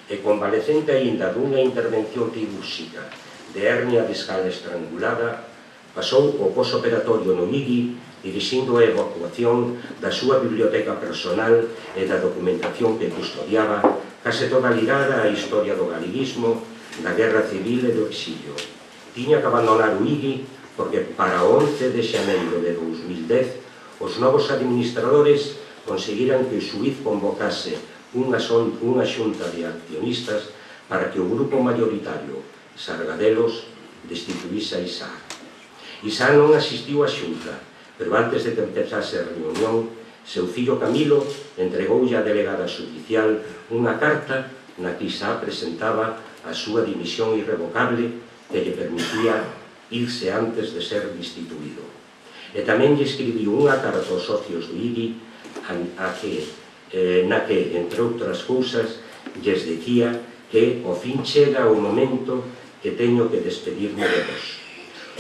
Speaker 3: E convalecente aínda dunha intervención quirúrxica de hernia discal estrangulada, pasou o posoperatorio no IGI dirixindo a evacuación da súa biblioteca personal e da documentación que custodiaba, case toda ligada á historia do galeguismo, da guerra civil e do exilio. Tiña que abandonar o IGI porque para o 11 de xaneiro de 2010 os novos administradores conseguiran que o xuiz convocase unha xunta de accionistas para que o grupo mayoritario Sargadelos destituíse a Isaac. Isaac non asistiu á xunta, pero antes de que empezase a reunión, seu fillo Camilo entregoulle á delegada xudicial unha carta na que Isaac presentaba a súa dimisión irrevocable que lle permitía irse antes de ser destituído. E tamén lle escribiu unha carta aos socios do IGI na que, entre outras cousas, lles decía que ao fin chega o momento que teño que despedirme de vos.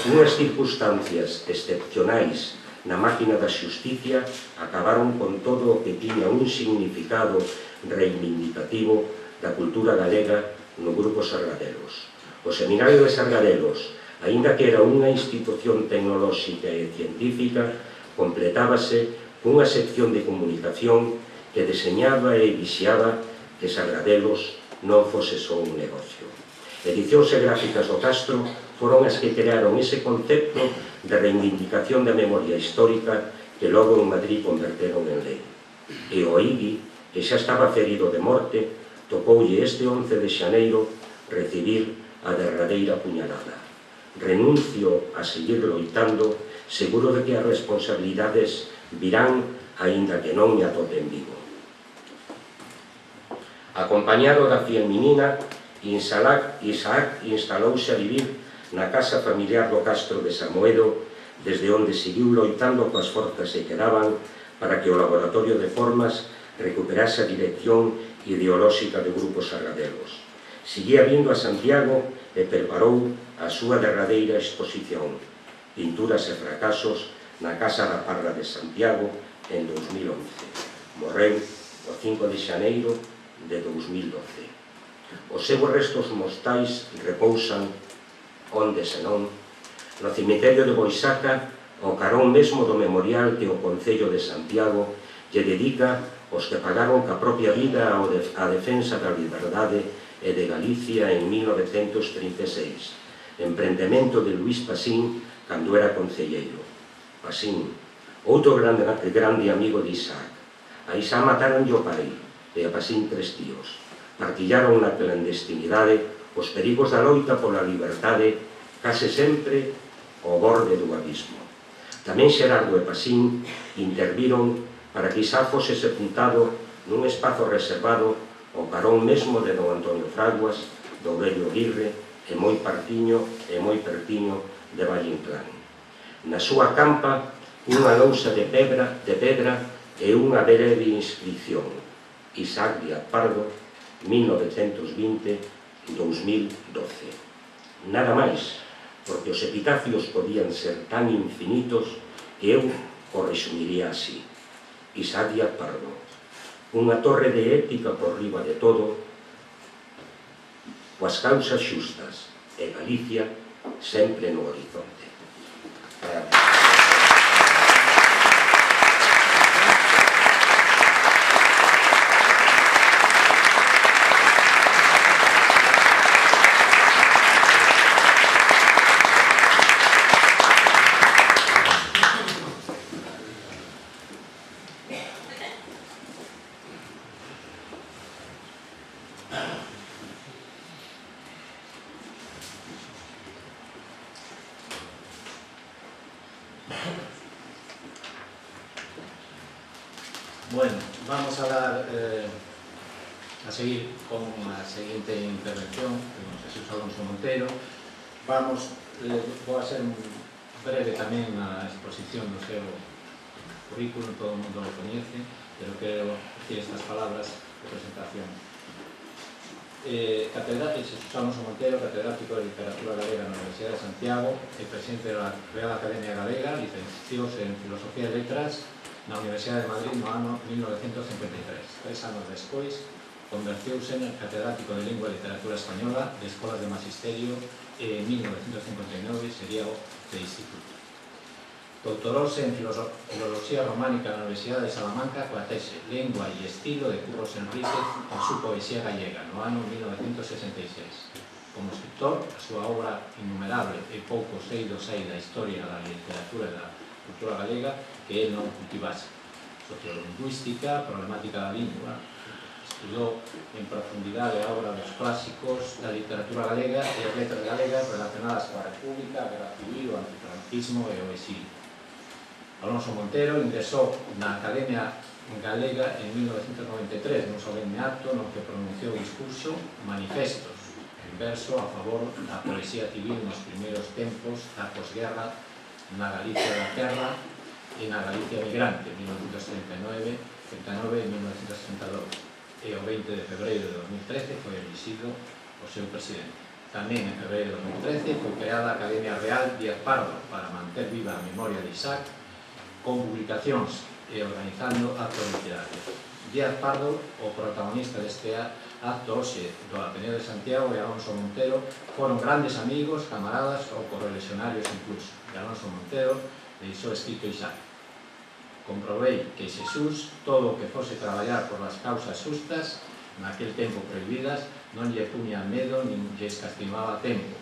Speaker 3: Unhas circunstancias excepcionais na máquina da xusticia acabaron con todo o que tiña un significado reivindicativo da cultura galega no Grupo Sargadelos. O Seminario de Sargadelos, aínda que era unha institución tecnolóxica e científica, completábase cunha sección de comunicación que deseñaba e vixiaba que Sargadelos non fose só un negocio. Edicións e Gráficas do Castro foron as que crearon ese concepto de reivindicación da memoria histórica que logo en Madrid converteron en lei. E o IGI, que xa estaba ferido de morte, tocoulle este 11 de xaneiro recibir a derradeira puñalada. Renuncio a seguir loitando, seguro de que as responsabilidades virán, aínda que non me atopen vivo. Acompañado da fiel menina, Isaac instalouse a vivir na casa familiar do Castro de Samoedo, desde onde seguiu loitando coas forzas que quedaban para que o Laboratorio de Formas recuperase a dirección ideolóxica do Grupo Sargadelos. Seguía vindo a Santiago e preparou a súa derradeira exposición, Pinturas e fracasos, na Casa da Parra de Santiago, en 2011. Morreu o 5 de xaneiro de 2012. Os seus restos mortais repousan, onde senón, no cemiterio de Boisaca, ao carón mesmo do memorial que o Concello de Santiago lle dedica aos que pagaron ca propia vida a defensa da liberdade e de Galicia en 1936, emprendemento de Luís Pasín cando era concelleiro. Pasín, outro grande amigo de Isaac. A Isaac mataronlle o pai e a Pasín 3 tíos. Partillaron na clandestinidade os perigos da loita pola liberdade, case sempre ao borde do abismo. Tamén Xerardo e Pasín interviron para que Isaac fose sepultado nun espazo reservado ao carón mesmo de don Antonio Fraguas, do Aurelio Aguirre e moi pertiño de Valle Inclán. Na súa campa, unha lousa de pedra e unha breve inscripción: Isaac Díaz Pardo, 1920-2012. Nada máis, porque os epitafios podían ser tan infinitos que eu o resumiría así: Isaac Díaz Pardo, unha torre de ética por riba de todo, coas causas xustas e Galicia sempre no horizonte.
Speaker 2: Bueno, vamos a seguir con la siguiente intervención con Jesús Alonso Montero. Voy a ser breve tamén na exposición do seu currículum, todo o mundo lo coñece, pero quero decir estas palabras de presentación. Jesús Alonso Montero, catedrático de Literatura Galega na Universidade de Santiago e presidente da Real Academia Galega, licenciouse en Filosofía e Letras na Universidade de Madrid no ano 1953. 3 anos despois, converteuse en catedrático de Lingua e Literatura Española de Escolas de Magisterio e en 1959 sería o de Instituto. Doutorouse en Filoloxía Románica na Universidade de Salamanca coa tese Lengua e Estilo de Curros Enríquez en su poesía gallega no ano 1966. Como escritor, a súa obra innumerable e pouco seido sei da historia da literatura e da cultura galega que el non cultivase. Sociolingüística, problemática da lingua. Estudou en profundidade a obra dos clásicos da literatura galega e as letras galegas relacionadas coa República, a Guerra Civil, o antifranquismo e o exilio. Alonso Montero ingresou na Academia Galega en 1993 nun solemne acto no que pronunciou discurso manifestos en verso a favor da poesía civil nos primeiros tempos da posguerra na Galicia da terra e na Galicia migrante, 1939 e 1962. E o 20 de febreiro de 2013 foi elixido o seu presidente. Tamén en febreiro de 2013 foi creada a Academia Real Díaz Pardo para manter viva a memoria de Isaac con publicacións e organizando actos literarios. Díaz Pardo, o protagonista deste acto hoxe do Ateneo de Santiago, e Alonso Montero foron grandes amigos, camaradas ou correligionarios incluso. E Alonso Montero deixou escrito Isaac: comprobei que Xesús, todo o que fose traballar por as causas justas, naquel tempo prohibidas, non lle puña medo nin lle escastimaba tempo.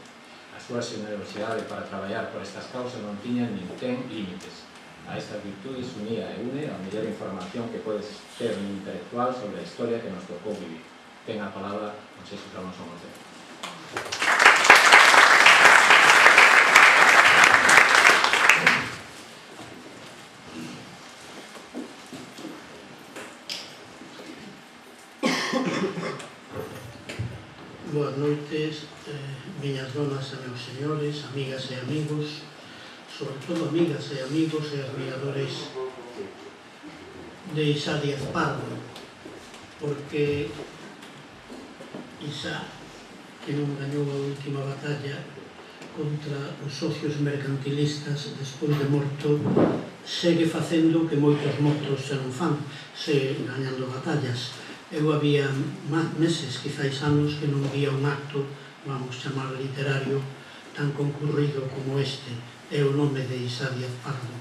Speaker 2: A súa generosidade para traballar por estas causas non tiña nin ten límites. A estas virtudes unía e une a mellor información que podes ter un intelectual sobre a historia que nos tocou vivir. Ten a palabra con Jesús Alonso Montero.
Speaker 4: Boas noites, miñas donas e meus señores, amigas e amigos, sobre todo amigas e amigos e admiradores de Isá Díaz Pardo, porque Isá, que non gañou a última batalla contra os socios mercantilistas despois de morto, segue facendo que moitos mortos xa non fan, segue gañando batallas. Eu había meses, quizáis anos, que non vía un acto, vamos chamar literario, tan concurrido como este, é o nome de Isá Díaz Pardo.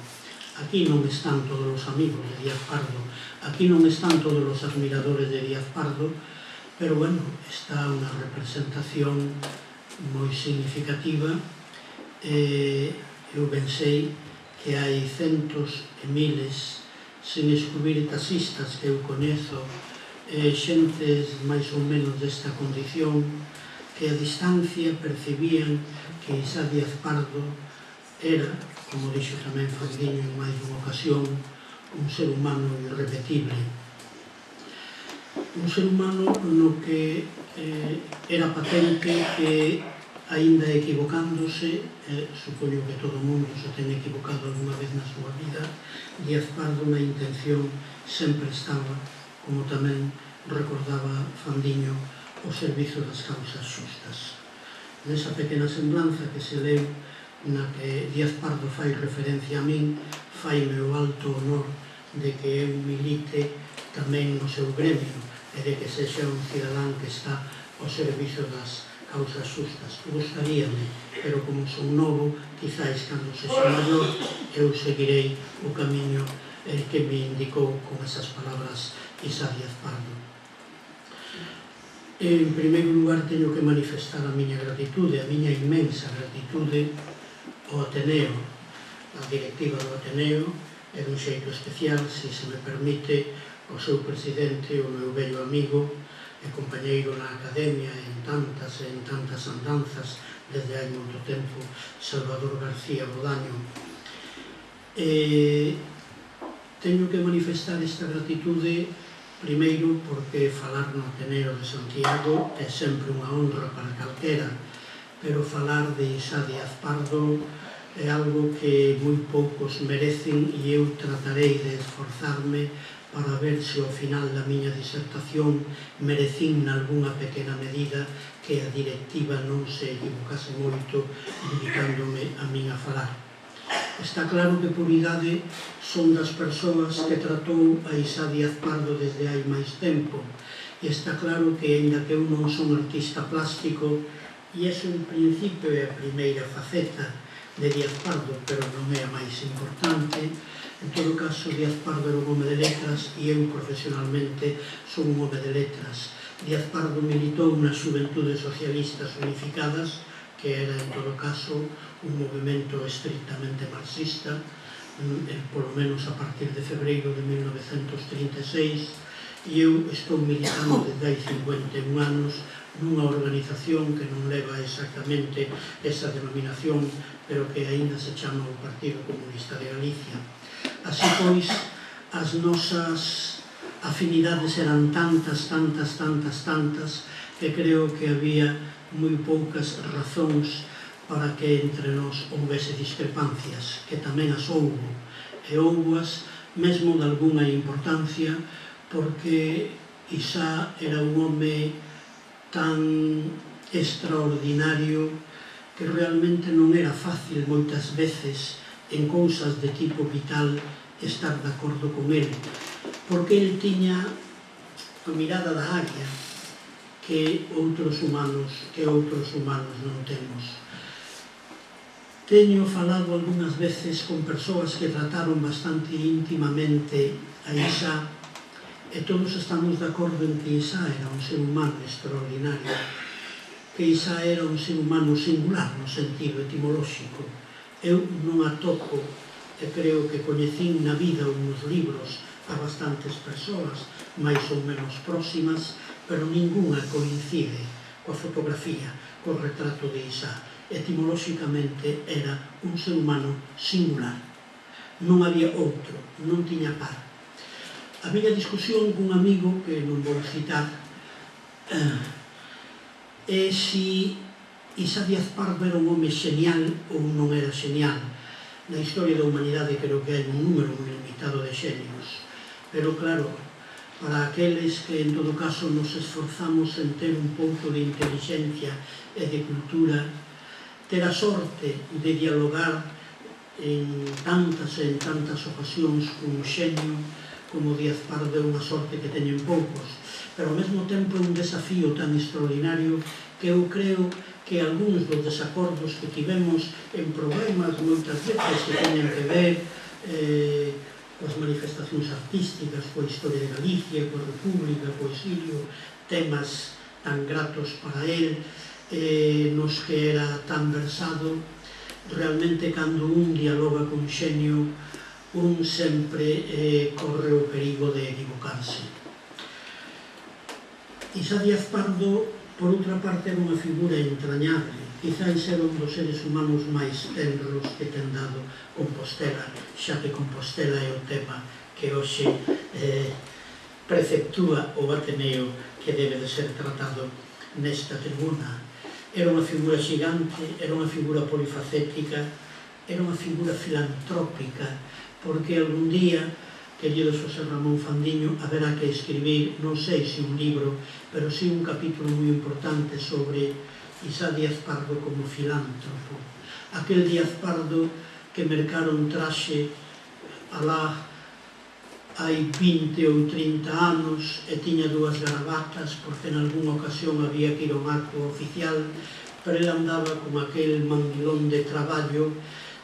Speaker 4: Aquí non están todos os amigos de Díaz Pardo, aquí non están todos os admiradores de Díaz Pardo, pero bueno, está unha representación moi significativa. Eu pensei que hai centos e miles, sen excluir taxistas que eu coñezo, xentes máis ou menos desta condición, que a distancia percibían que Isá Díaz Pardo era, como dixo tamén Fandiño en máis dunha ocasión, un ser humano irrepetible. Un ser humano no que era patente que, aínda equivocándose, supoño que todo o mundo se ten equivocado alguna vez na súa vida, Díaz Pardo na intención sempre estaba, como tamén recordaba Fandiño, o servizo das causas xustas. Nesa pequena semblanza que se leu, na que Díaz Pardo fai referencia a min, faime o alto honor de que eu milite tamén no seu gremio e de que sexa un cidadán que está ao servizo das causas xustas. Gostaríame, pero como son novo, quizáis cando sexa maior, eu seguirei o camiño que me indicou con esas palabras Isá Díaz Pardo. En primeiro lugar, teño que manifestar a miña gratitude, a miña inmensa gratitude ao Ateneo, a directiva do Ateneo, e dun xeito especial, se me permite, ao seu presidente, o meu bello amigo e compañeiro na Academia en tantas andanzas desde hai moito tempo, Salvador García Bodaño. Teño que manifestar esta gratitude primeiro porque falar no Ateneo de Santiago é sempre unha honra para calquera, pero falar de Isá Díaz Pardo é algo que moi poucos merecen e eu tratarei de esforzarme para ver se ao final da miña disertación merecín nalgúna pequena medida que a directiva non se equivocase moito dedicándome a min a falar. Está claro que por idade son das persoas que tratou a Isá Díaz Pardo desde hai máis tempo e está claro que, aínda que eu non son artista plástico, e ese en principio é a primeira faceta de Díaz Pardo, pero non é a máis importante. En todo caso, Díaz Pardo era un home de letras e eu profesionalmente son un home de letras. Díaz Pardo militou nas Xuventudes Socialistas Unificadas, que era, en todo caso, un movimento estrictamente marxista, polo menos a partir de febreiro de 1936, e eu estou militando desde hai 51 anos nunha organización que non leva exactamente esa denominación, pero que aínda se chama o Partido Comunista de Galicia. Así pois, as nosas afinidades eran tantas, que creo que había moi poucas razóns para que entre nós houvese discrepancias, que tamén as houbo, e houboas mesmo de algunha importancia, porque Isá era un home tan extraordinario que realmente non era fácil moitas veces en cousas de tipo vital estar de acordo con ele, porque ele tiña a mirada da águia que outros humanos non temos. Teño falado algunhas veces con persoas que trataron bastante íntimamente a Isá e todos estamos de acordo en que Isá era un ser humano extraordinario, que Isá era un ser humano singular no sentido etimolóxico. Eu non atopo e creo que coñecín na vida ou nos libros a bastantes persoas máis ou menos próximas, pero ninguna coincide coa fotografía, co retrato de Isá. Etimolóxicamente era un ser humano singular. Non había outro, non tiña par. A miña discusión cun amigo, que non vou citar, é se Isá Díaz Pardo era un home xenial ou non era xenial. Na historia da humanidade creo que hai un número moi limitado de xenios, pero claro, para aqueles que en todo caso nos esforzamos en ter un pouco de inteligencia e de cultura, ter a sorte de dialogar en tantas ocasións cun xenio como Díaz Pardo é unha sorte que teñen poucos, pero ao mesmo tempo é un desafío tan extraordinario que eu creo que algúns dos desacordos que tivemos en problemas moitas veces que teñen que ver coas manifestacións artísticas, coa historia de Galicia, coa República, coa exilio, temas tan gratos para él, nos que era tan versado, realmente cando un dialoga con xenio, un sempre corre o perigo de equivocarse. Isá Díaz Pardo, por outra parte, era unha figura entrañable, quizás era un dos seres humanos máis tenros que ten dado Compostela, xa que Compostela é o tema que hoxe preceptúa o Ateneo que debe de ser tratado nesta tribuna. Era unha figura xigante, era unha figura polifacética, era unha figura filantrópica, porque algún día, querido Xosé Ramón Fandiño, haberá que escribir, non sei se un libro, pero si un capítulo moi importante sobre Isá Díaz Pardo como filántropo. Aquel Díaz Pardo que mercaron traxe alá hai 20 ou 30 anos e tiña dúas garabatas porque en algunha ocasión había que ir a un acto oficial, pero ele andaba con aquel mandilón de traballo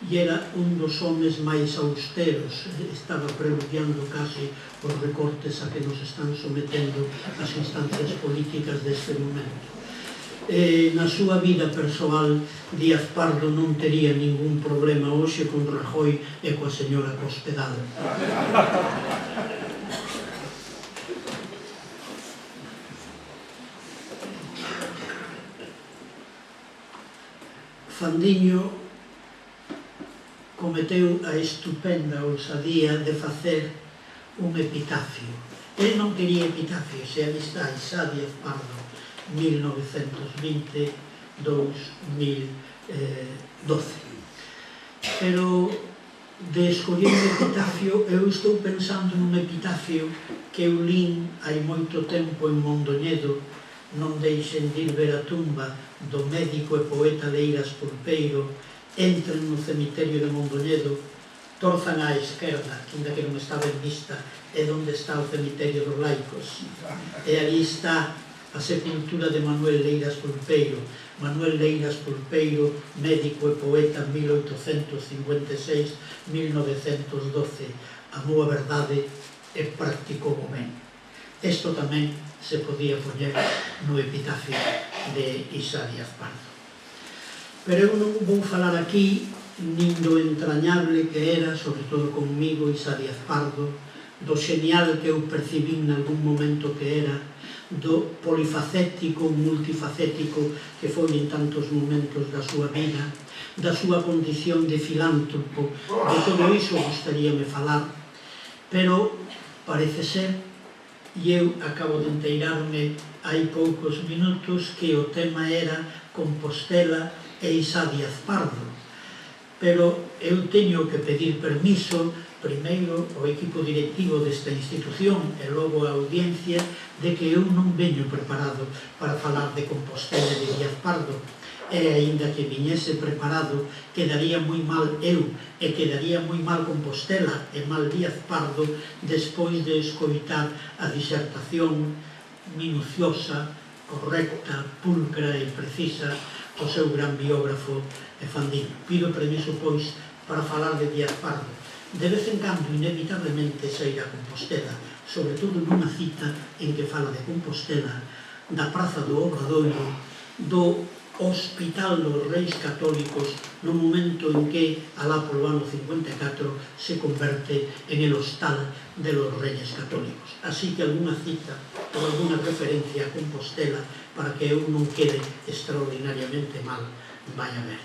Speaker 4: e era un dos homes máis austeros, estaba preludiando casi os recortes a que nos están sometendo as instancias políticas deste momento. Na súa vida persoal, Díaz Pardo non tería ningún problema hoxe con Rajoy e coa señora Cospedal. Fandiño, con cometeu a estupenda ousadía de facer un epitafio. Ele non quería epitafio, se ali está Isá Díaz Pardo, 1922-2012. Pero de escoller un epitafio, eu estou pensando nun epitafio que eu lín hai moito tempo en Mondoñedo, non deixen de ir ver a tumba do médico e poeta Leiras Pulpeiro, entren no cemiterio de Mondoñedo, torzan á esquerda, ainda que non estaba en vista, é onde está o cemiterio dos laicos. E ali está a sepultura de Manuel Leiras Pulpeiro. Manuel Leiras Pulpeiro, médico e poeta 1856-1912. Amou a verdade e practicou o ben. Isto tamén se podía poñer no epitafio de Isá Díaz Pardo. Pero eu non vou falar aquí nin do entrañable que era, sobre todo conmigo, Isá Díaz Pardo, do genial que eu percibín nalgún momento que era, do polifacético, multifacético que foi en tantos momentos da súa vida, da súa condición de filántropo. De todo iso gustaríame falar, pero parece ser, e eu acabo de enteirarme hai poucos minutos, que o tema era Compostela e Isá Díaz Pardo. Pero eu teño que pedir permiso primeiro ao equipo directivo desta institución e logo á audiencia de que eu non veño preparado para falar de Compostela e de Díaz Pardo, e aínda que viñese preparado quedaría moi mal eu e quedaría moi mal Compostela e mal Díaz Pardo despois de escoitar a disertación minuciosa, correcta, pulcra e precisa do seu gran biógrafo Fandiño. Pido permiso, pois, para falar de Díaz Pardo. De vez en cando, inevitablemente, sairá a Compostela, sobre todo nunha cita en que fala de Compostela, da Praza do Obradoiro, do Hospital dos Reis Católicos, no momento en que, alá polo ano 54, se converte en el Hostal de los Reyes Católicos. Así que alguna cita ou alguna referencia a Compostela, para que eu non quede extraordinariamente mal, vai a ver.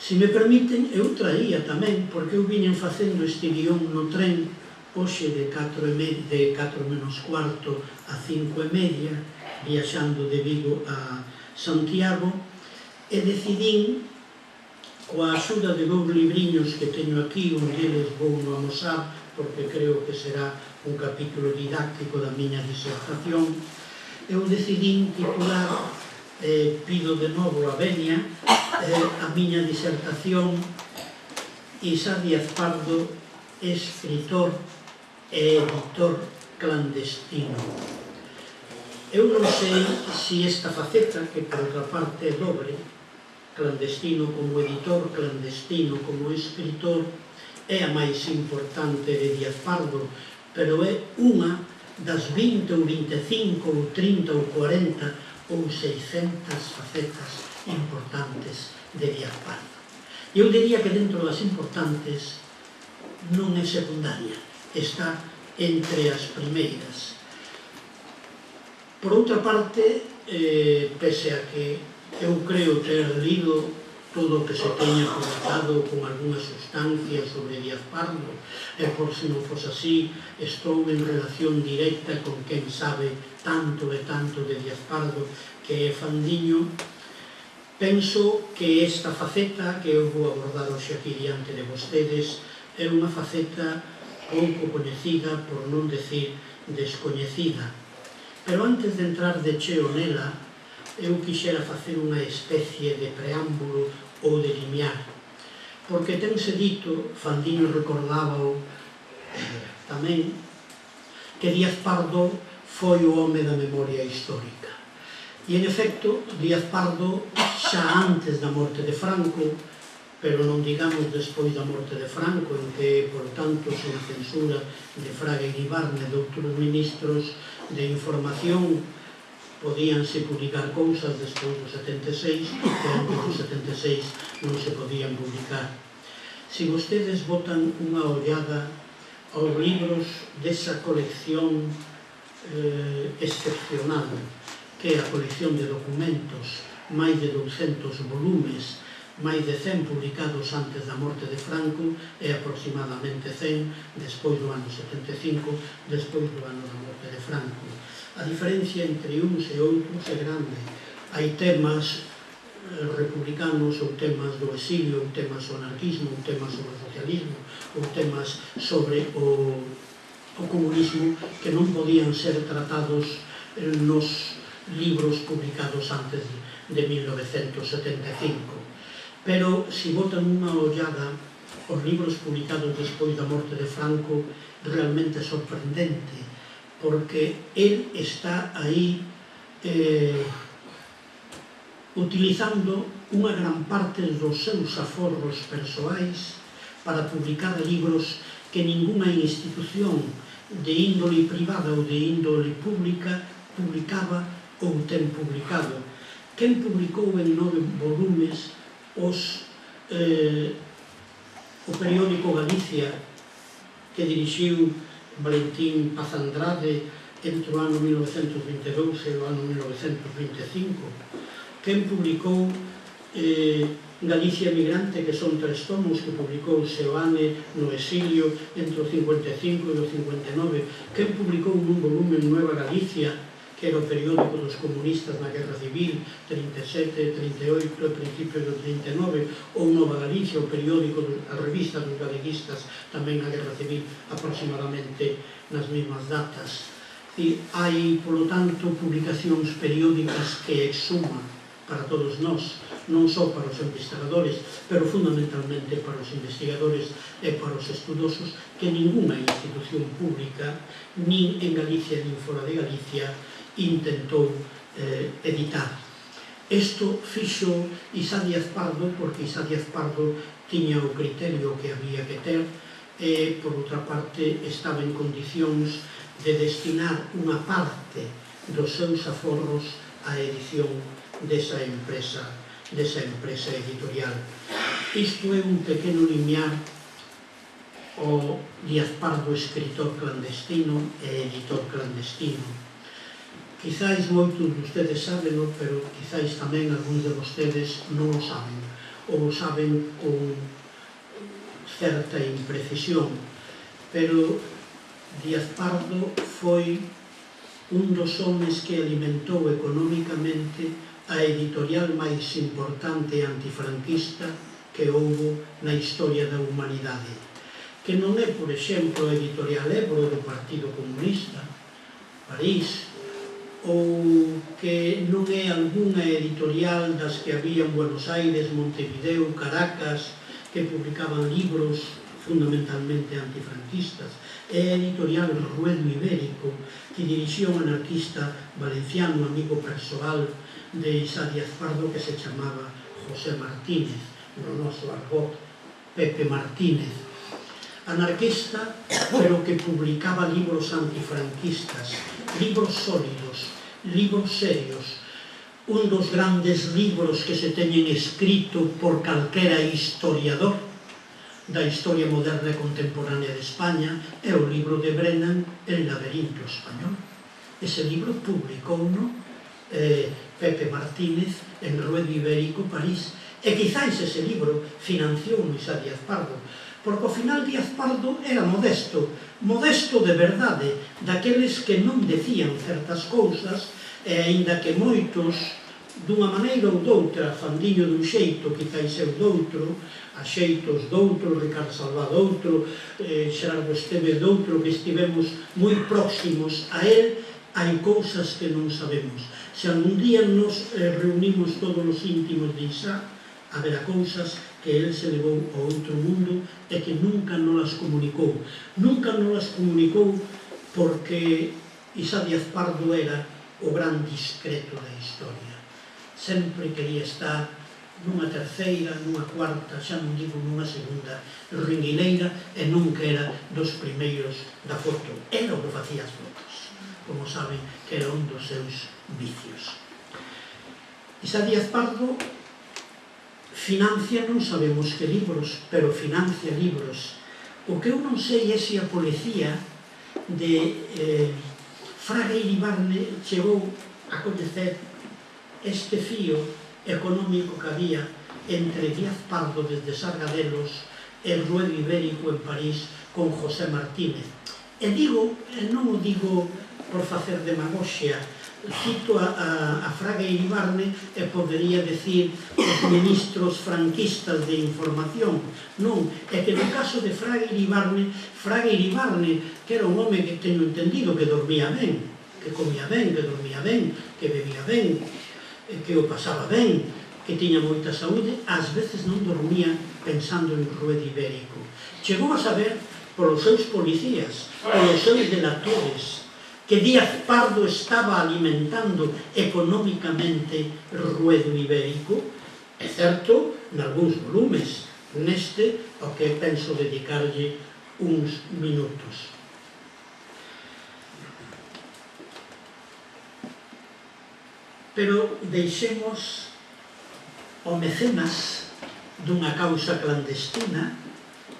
Speaker 4: Se me permiten, eu traía tamén, porque eu viñen facendo este guión no tren, hoxe de 4 menos cuarto a 5:30, viaxando de Vigo a Santiago, e decidín, coa axuda de 2 libriños que teño aquí, un deles vou no amosar, porque creo que será un capítulo didáctico da miña disertación, eu decidín titular, pido de novo a venia, a miña disertación Isá Díaz Pardo, escritor e editor clandestino. Eu non sei se esta faceta, que por outra parte é dobre, clandestino como editor, clandestino como escritor, é a máis importante de Díaz Pardo, pero é unha das 20 ou 25 ou 30 ou 40 ou 600 facetas importantes de Díaz Pardo. Eu diría que dentro das importantes non é secundaria, está entre as primeiras. Por outra parte, pese a que eu creo ter lido todo o que se teña publicado con algunha sustancia sobre Díaz Pardo, e por se non fose así, estou en relación directa con quen sabe tanto e tanto de Díaz Pardo, que é Fandiño. Penso que esta faceta que eu vou abordar hoxe aquí diante de vostedes é unha faceta pouco coñecida, por non decir descoñecida. Pero antes de entrar de cheo nela, eu quixera facer unha especie de preámbulo ou de limiar, porque tense dito, Fandiño recordaba-o tamén, que Díaz Pardo foi o home da memoria histórica. E, en efecto, Díaz Pardo, xa antes da morte de Franco, pero non digamos despois da morte de Franco, en que, por tanto, sen censura de Fraga Iribarne e de outros ministros de información, podíanse publicar cousas despois do 76, que antes do 76 non se podían publicar. Se vostedes botan unha ollada aos libros desa colección excepcional, que é a colección de documentos, máis de 200 volumes máis de 100 publicados antes da morte de Franco e aproximadamente 100 despois do ano 75, despois do ano da morte de Franco. A diferencia entre uns e outros é grande. Hai temas republicanos ou temas do exilio, ou temas do anarquismo, ou temas sobre o socialismo, ou temas sobre o comunismo que non podían ser tratados nos libros publicados antes de 1975. Pero, se botan unha ollada os libros publicados despois da morte de Franco, realmente é sorprendente, porque el está aí utilizando unha gran parte dos seus aforros persoais para publicar libros que ningunha institución de índole privada ou de índole pública publicaba ou ten publicado. Quen publicou en 9 volumes o periódico Galicia, que dirixiu Valentín Paz Andrade entre o ano 1922 e o ano 1925. Quen publicou Galicia Emigrante, que son 3 tomos, que publicou Seoane no exilio entre o 55 e o 59. Quen publicou nun volume Nueva Galicia, que era o periódico dos comunistas na Guerra Civil, 37, 38 e principios do 39, ou Nova Galicia, o periódico, a revista dos galeguistas, tamén na Guerra Civil, aproximadamente nas mesmas datas. Hai, polo tanto, publicacións periódicas que exhuman para todos nós, non só para os investigadores, pero fundamentalmente para os investigadores e para os estudosos, que ningunha institución pública, nin en Galicia nin fora de Galicia, intentou editar. Isto fixo Isá Díaz Pardo, porque Isá Díaz Pardo tiña o criterio que había que ter e, por outra parte, estaba en condicións de destinar unha parte dos seus aforros á edición desa empresa editorial. Isto é un pequeno limiar ao Díaz Pardo, escritor clandestino e editor clandestino. Quizáis moitos de ustedes saben, pero quizáis tamén algúns de vostedes non o saben, ou o saben con certa imprecisión. Pero Díaz Pardo foi un dos homes que alimentou económicamente a editorial máis importante antifranquista que houbo na historia da humanidade, que non é, por exemplo, a editorial Ebro do Partido Comunista, París, ou que non é algunha editorial das que había en Buenos Aires, Montevideo, Caracas, que publicaban libros fundamentalmente antifranquistas. É a editorial Ruedo Ibérico, que dirixía un anarquista valenciano, amigo persoal de Isá Díaz Pardo, que se chamaba José Martínez, no noso argot Pepe Martínez. Anarquista, pero que publicaba libros antifranquistas, libros sólidos, libros serios. Un dos grandes libros que se teñen escrito por calquera historiador da historia moderna e contemporánea de España é o libro de Brennan, El laberinto español. Ese libro publicouno Pepe Martínez en Ruedo Ibérico, París. E quizáis ese libro financiou Isá Díaz Pardo, porque ao final Díaz Pardo era modesto de verdade, daqueles que non decían certas cousas, e aínda que moitos, dunha maneira ou doutra, Fandiño dun xeito, quizáis eu doutro, a xeitos doutro, Ricardo Salvá doutro, Xerardo Esteve doutro, que estivemos moi próximos a él, hai cousas que non sabemos. Se algún día nos reunimos todos os íntimos de Isá, haberá cousas que el se levou ao outro mundo e que nunca nos las comunicou. Nunca nos las comunicou porque Isá Díaz Pardo era o gran discreto da historia. Sempre quería estar nunha terceira, nunha cuarta, xa non digo nunha segunda ringuileira, e nunca era dos primeiros da foto. Era o que facía as fotos, como saben que era un dos seus vicios. Isá Díaz Pardo financia, non sabemos que libros, pero financia libros. O que eu non sei é se a policía de Fraga Iribarne chegou a coñecer este fío económico que había entre Díaz Pardo desde Sargadelos e Ruedo Ibérico en París con José Martínez. E non o digo por facer demagoxia, cito a Fraga Iribarne e podería decir os ministros franquistas de información. Non, é que no caso de Fraga Iribarne, que era un home que teño entendido que dormía ben, que comía ben, que dormía ben, que bebía ben, que o pasaba ben, que tiña moita saúde, ás veces non dormía pensando en Ruedo Ibérico. Chegou a saber polos seus policías, polos seus delatores, que Díaz Pardo estaba alimentando económicamente Ruedo Ibérico. É certo, nalgúns volumes, neste, ao que penso dedicarlle uns minutos. Pero deixemos o mecenas dunha causa clandestina,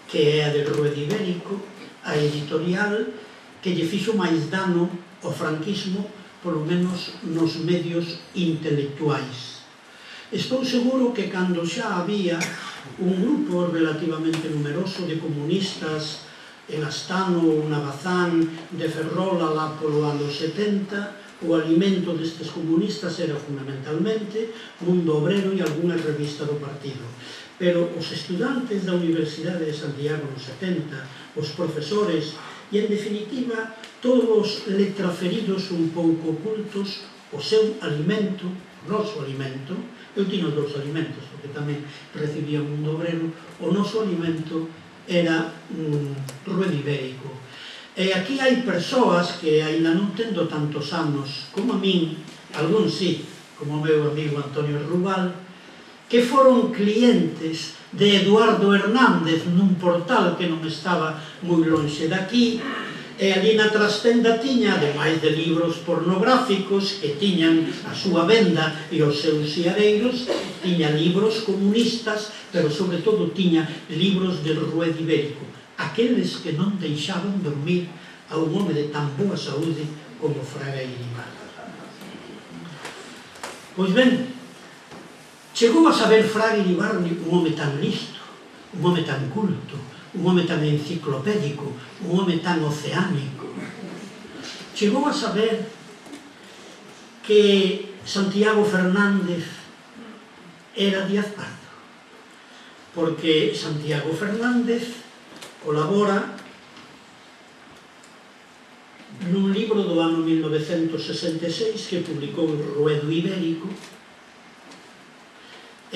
Speaker 4: que é a de Ruedo Ibérico, a editorial que lle fixo máis dano ao franquismo, polo menos nos medios intelectuais. Estou seguro que cando xa había un grupo relativamente numeroso de comunistas en Astano ou Navazán, de Ferrol alá polo ano 70, o alimento destes comunistas era fundamentalmente Mundo Obrero e algunha revista do partido. Pero os estudantes da Universidade de Santiago nos 70, os profesores e, en definitiva, todos os letraferidos un pouco ocultos, o seu alimento, o noso alimento, eu tiño os dous alimentos, porque tamén recibía Mundo Obrero, o noso alimento era Ruedo Ibérico. E aquí hai persoas que, aínda non tendo tantos anos como a min, algún sí, como o meu amigo Antonio Rubal, que foron clientes de Eduardo Hernández nun portal que non estaba moi lonxe daqui, e ali na trastenda tiña, ademais de libros pornográficos que tiñan a súa venda e os seus siareiros, tiña libros comunistas, pero sobre todo tiña libros de Ruedo Ibérico, aqueles que non deixaban dormir a un home de tan boa saúde como Fraga Iribarne. Pois ben, chegou a saber Fraga Iribarne, un home tan listo, un home tan culto, un home tan enciclopédico, un home tan oceánico. Chegou a saber que Santiago Fernández era Díaz Pardo, porque Santiago Fernández colabora nun libro do ano 1966 que publicou Ruedo Ibérico,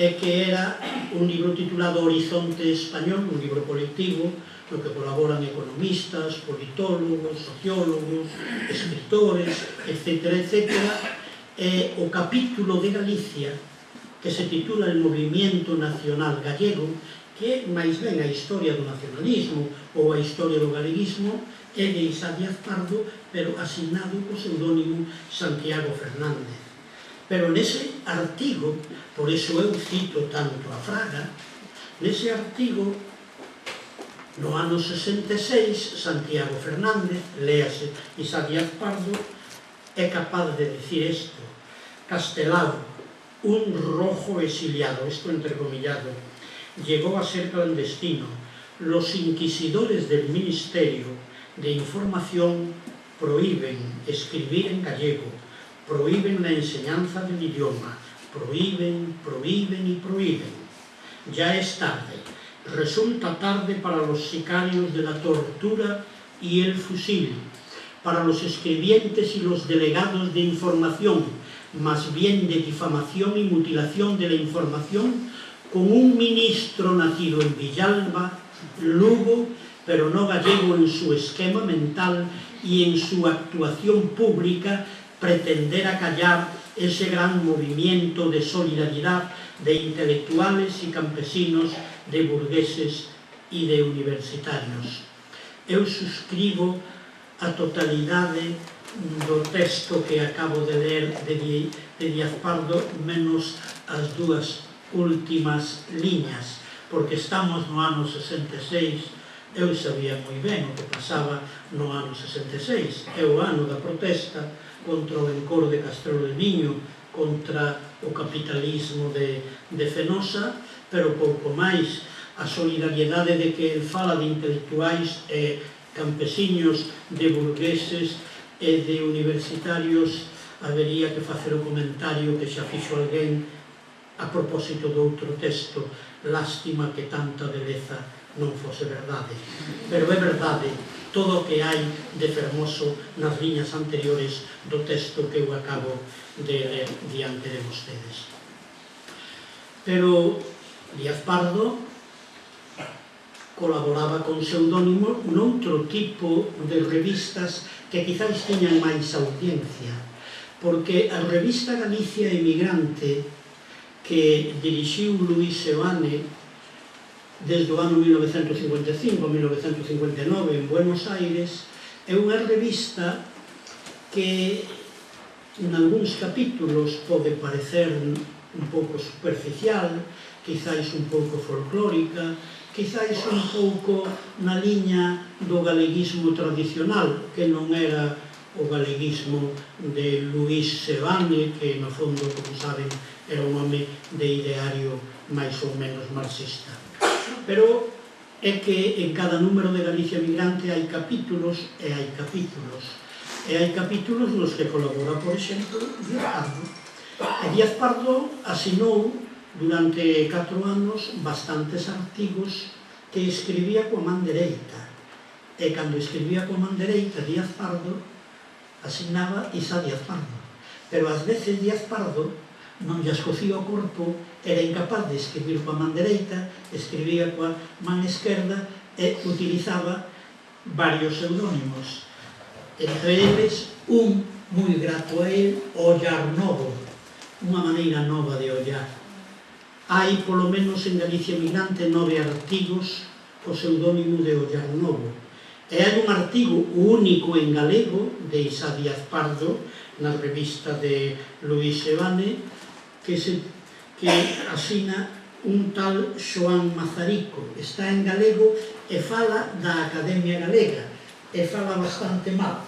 Speaker 4: e que era un libro titulado Horizonte Español, un libro colectivo no que colaboran economistas, politólogos, sociólogos, escritores, etc., etc. E o capítulo de Galicia, que se titula El Movimiento Nacional Gallego, que é máis ben a historia do nacionalismo ou a historia do galeguismo, é de Isa Díaz Pardo, pero asignado co pseudónimo Santiago Fernández. Pero nese artigo, por iso eu cito tanto a Fraga, nese artigo, no ano 66, Santiago Fernández, léase Isa Díaz Pardo, é capaz de dicir isto: Castelao, un rojo exiliado, isto entrecomillado, llegó a ser clandestino. Los inquisidores del Ministerio de Información prohíben escribir en gallego, prohíben la enseñanza del idioma, prohíben, prohíben y prohíben. Ya es tarde, resulta tarde para los sicarios de la tortura y el fusil, para los escribientes y los delegados de información, más bien de difamación y mutilación de la información, con un ministro nacido en Villalba, Lugo, pero no gallego en su esquema mental y en su actuación pública, pretender acallar ese gran movimiento de solidaridad de intelectuales y campesinos, de burgueses y de universitarios. Eu suscribo a totalidade do texto que acabo de ler de Díaz Pardo, menos as dúas últimas liñas, porque estamos no ano 66. Eu sabía moi ben o que pasaba no ano 66, é o ano da protesta contra o encor de Castrelo de Miño, contra o capitalismo de Fenosa, pero pouco máis. A solidariedade de que el fala de intelectuais e campesiños, de burgueses e de universitarios, habería que facer o comentario que xa fixo alguén a propósito do outro texto: lástima que tanta beleza non fose verdade. Pero é verdade todo o que hai de fermoso nas liñas anteriores do texto que eu acabo de ler diante de vostedes. Pero Díaz Pardo colaboraba con pseudónimo noutro tipo de revistas que quizás tiñan máis audiencia, porque a revista Galicia Emigrante, que dirixiu Luís Seoane desde o ano 1955-1959 en Buenos Aires, é unha revista que en algúns capítulos pode parecer un pouco superficial, quizáis un pouco folclórica, quizáis un pouco na liña do galeguismo tradicional, que non era o galeguismo de Luís Seoane, que no fondo, como saben, era un home de ideario máis ou menos marxista. Pero é que en cada número de Galicia Emigrante hai capítulos e hai capítulos. E hai capítulos nos que colabora, por exemplo, Díaz Pardo. E Díaz Pardo asinou durante 4 anos bastantes artigos que escribía coa man dereita. E cando escribía coa man dereita Díaz Pardo, asignaba Isa Díaz Pardo. Pero ás veces Díaz Pardo non lle escocía o corpo, era incapaz de escribir coa man dereita, escribía coa man esquerda e utilizaba varios pseudónimos. Entre eles, un moi grato a él, Ollar Novo, unha maneira nova de ollar. Hai, polo menos en Galicia Emigrante, 9 artigos co pseudónimo de Ollar Novo. E hai un artigo único en galego de Isa Díaz Pardo na revista de Luís Seoane que asina un tal Xoán Mazarico. Está en galego e fala da Academia Galega e fala bastante mal,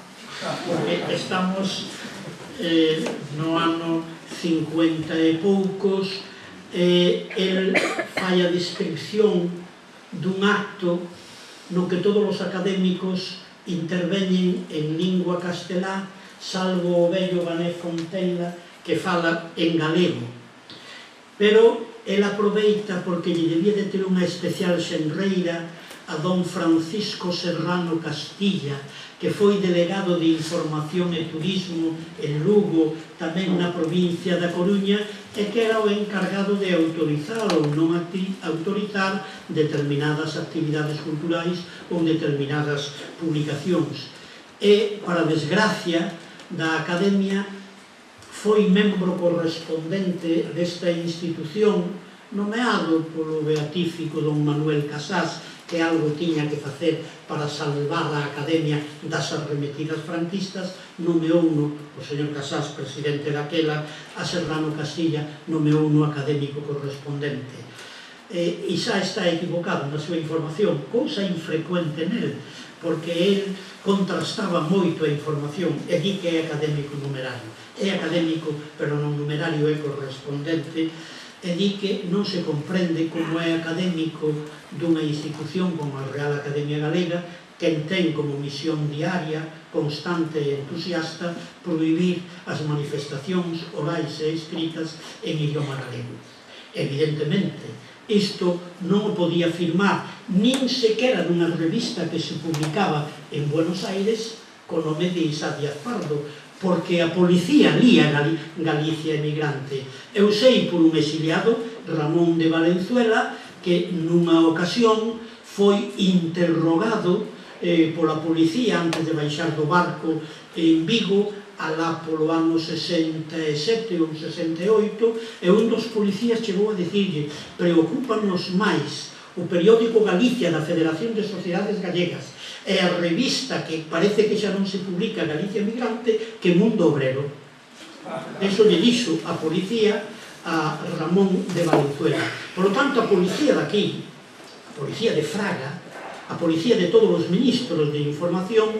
Speaker 4: porque estamos no ano 50 e poucos. El fai a descripción dun acto no que todos os académicos interveñen en lingua castelá, salvo o vello Bané Fontenla, que fala en galego. Pero el aproveita porque lle debía de ter unha especial xenreira a don Francisco Serrano Castilla, que foi delegado de Información e Turismo en Lugo, tamén na provincia da Coruña, e que era o encargado de autorizar ou non autorizar determinadas actividades culturais ou determinadas publicacións. E, para desgracia da Academia, foi membro correspondente desta institución, nomeado polo beatífico don Manuel Casás, que algo tiña que facer para salvar a Academia das arremetidas franquistas, nomeouno o señor Casás, presidente daquela, a Serrano Castilla nomeouno académico correspondente. E xa está equivocado na súa información, cousa infrecuente nel, porque el contrastaba moito a información e di que é académico numerario. É académico, pero non numerario, é correspondente, e di que non se comprende como é académico dunha institución como a Real Academia Galega, que ten como misión diaria, constante e entusiasta, prohibir as manifestacións orais e escritas en idioma galego. Evidentemente, isto non o podía afirmar nin sequera nunha revista que se publicaba en Buenos Aires co nome de Isa Díaz Pardo, porque a policía lía Galicia Emigrante. Eu sei por un exiliado, Ramón de Valenzuela, que nunha ocasión foi interrogado pola policía antes de baixar do barco en Vigo, alá polo ano 67 ou 68, e un dos policías chegou a dicirlle: preocúpanos máis o periódico Galicia da Federación de Sociedades Gallegas e a revista que parece que xa non se publica, Galicia Emigrante, que Mundo Obrero. Eso lle dixo a policía a Ramón de Valenzuela. Por lo tanto, a policía daqui, a policía de Fraga, a policía de todos os ministros de información,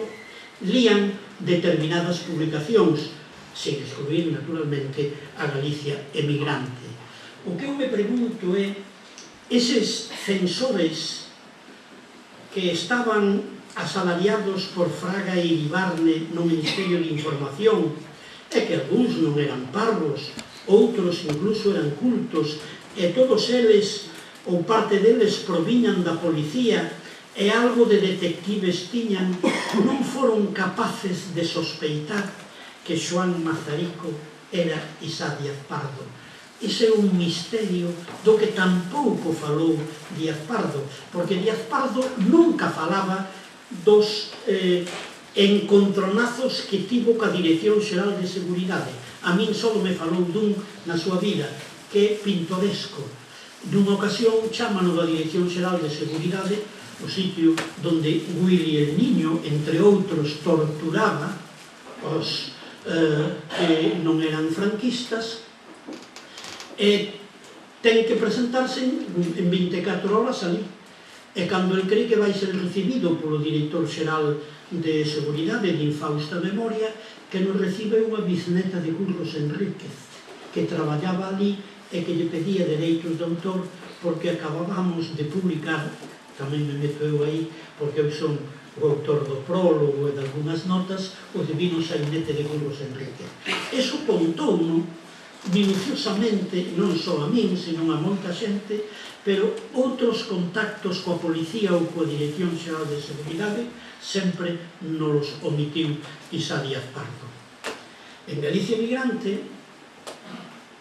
Speaker 4: lían determinadas publicacións, sen excluir, naturalmente, a Galicia Emigrante. O que eu me pregunto é eses censores que estaban asalariados por Fraga e Iribarne no Ministerio de Información, e que algúns non eran parvos, outros incluso eran cultos, e todos eles, ou parte deles, proviñan da policía, e algo de detectives tiñan, non foron capaces de sospeitar que Xoán Mazarico era Isá Díaz Pardo. Ese é un misterio do que tampouco falou Díaz Pardo, porque Díaz Pardo nunca falaba dos encontronazos que tivo ca Dirección Xeral de Seguridade. A min só me falou dun na súa vida, que é pintoresco. Nunha ocasión chámano da Dirección Xeral de Seguridade, o sitio donde Willy el Niño, entre outros, torturaba os que non eran franquistas, e ten que presentarse en 24 horas ali. E cando el cree que vai ser recibido polo Director Xeral de Seguridade de infausta memoria, que nos recibe unha bisneta de Curros Enríquez, que traballaba ali e que lle pedía dereitos de autor porque acabábamos de publicar, tamén me meto eu aí, porque eu son o autor do prólogo e de algunhas notas, o Divino Sainete de Curros Enríquez. Eso contou-no minuciosamente, non só a min, sino a moita xente, pero outros contactos coa policía ou coa Dirección Xeral de Seguridade sempre nos omitiu Isá Díaz Pardo. En Galicia Emigrante,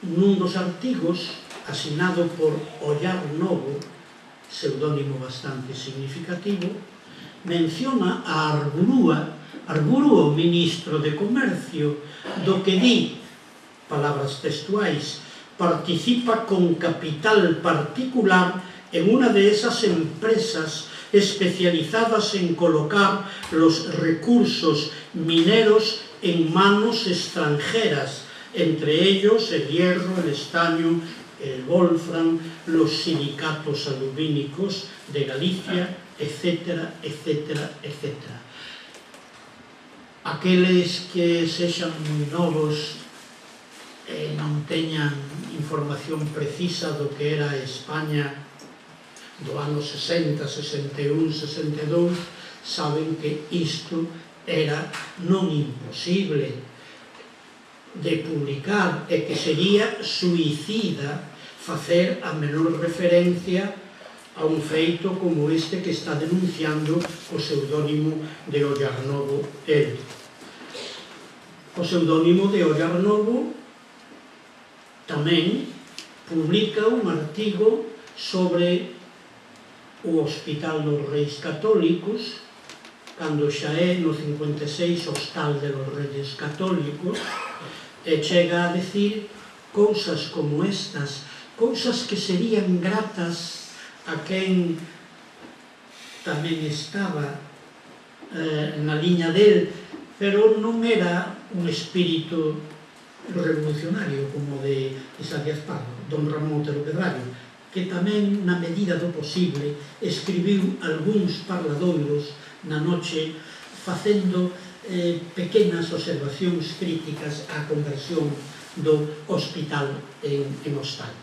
Speaker 4: nun dos artigos, asinado por Ollar Novo, pseudónimo bastante significativo, menciona a Arburúa, o ministro de Comercio, do que di, palabras textuais, participa con capital particular en una de esas empresas especializadas en colocar los recursos mineros en manos extranjeras, entre ellos el hierro, el estaño, el wolfram, los silicatos alumínicos de Galicia, etcétera, etcétera, etcétera. Aqueles que sexan moi novos e non teñan información precisa do que era España do ano 60, 61, 62, saben que isto era non imposible de publicar e que sería suicida facer a menor referencia a un feito como este que está denunciando o pseudónimo de Ollar Novo. O pseudónimo de Ollar Novo tamén publica un artigo sobre o Hospital dos Reis Católicos, cando xa é no 56 Hostal de los Reyes Católicos, e chega a decir cousas como estas, cousas que serían gratas a quen tamén estaba na liña del, pero non era un espírito revolucionario como de Isá Díaz Pardo, don Ramón Otero Pedrario, que tamén, na medida do posible, escribiu algúns parladoiros na noche facendo pequenas observacións críticas á conversión do hospital en hostal.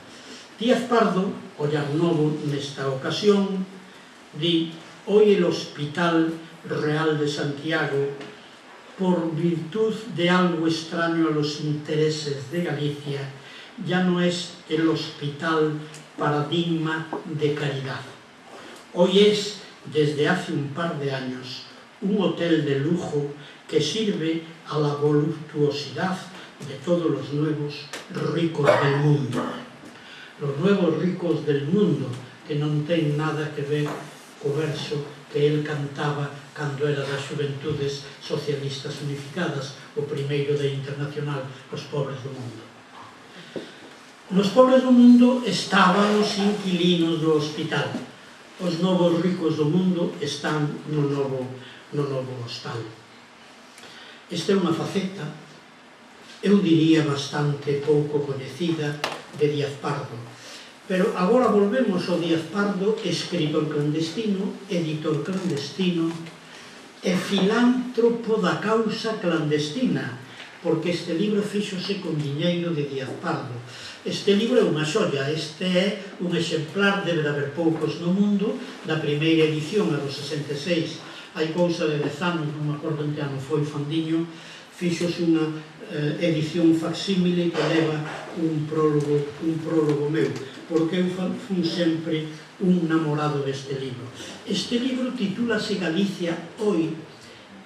Speaker 4: Díaz Pardo, Ollar Novo, nesta ocasión, di: hoy el Hospital Real de Santiago, por virtud de algo extraño a los intereses de Galicia, ya no es el hospital paradigma de caridad. Hoy es, desde hace un par de años, un hotel de lujo que sirve a la voluptuosidad de todos los nuevos ricos del mundo. Los nuevos ricos del mundo, que non ten nada que ver co verso que el cantaba cando era das Xuventudes Socialistas Unificadas, o primeiro da Internacional, os pobres do mundo. Nos pobres do mundo estaban os inquilinos do hospital. Os novos ricos do mundo están no novo hostal. Esta é unha faceta, eu diría bastante pouco coñecida, de Díaz Pardo. Pero agora volvemos ao Díaz Pardo, escritor clandestino, editor clandestino e filántropo da causa clandestina, porque este libro fíxose con diñeiro de Díaz Pardo. Este libro é unha xoia, este é un exemplar, debe de haber poucos no mundo, da primeira edición, a dos 66, hai cousa de 10 anos, non me acordo en que ano foi, Fandiño, fíxose unha edición facsímile que leva un prólogo meu, porque eu fui sempre un namorado deste libro. Este libro titúlase Galicia Hoy,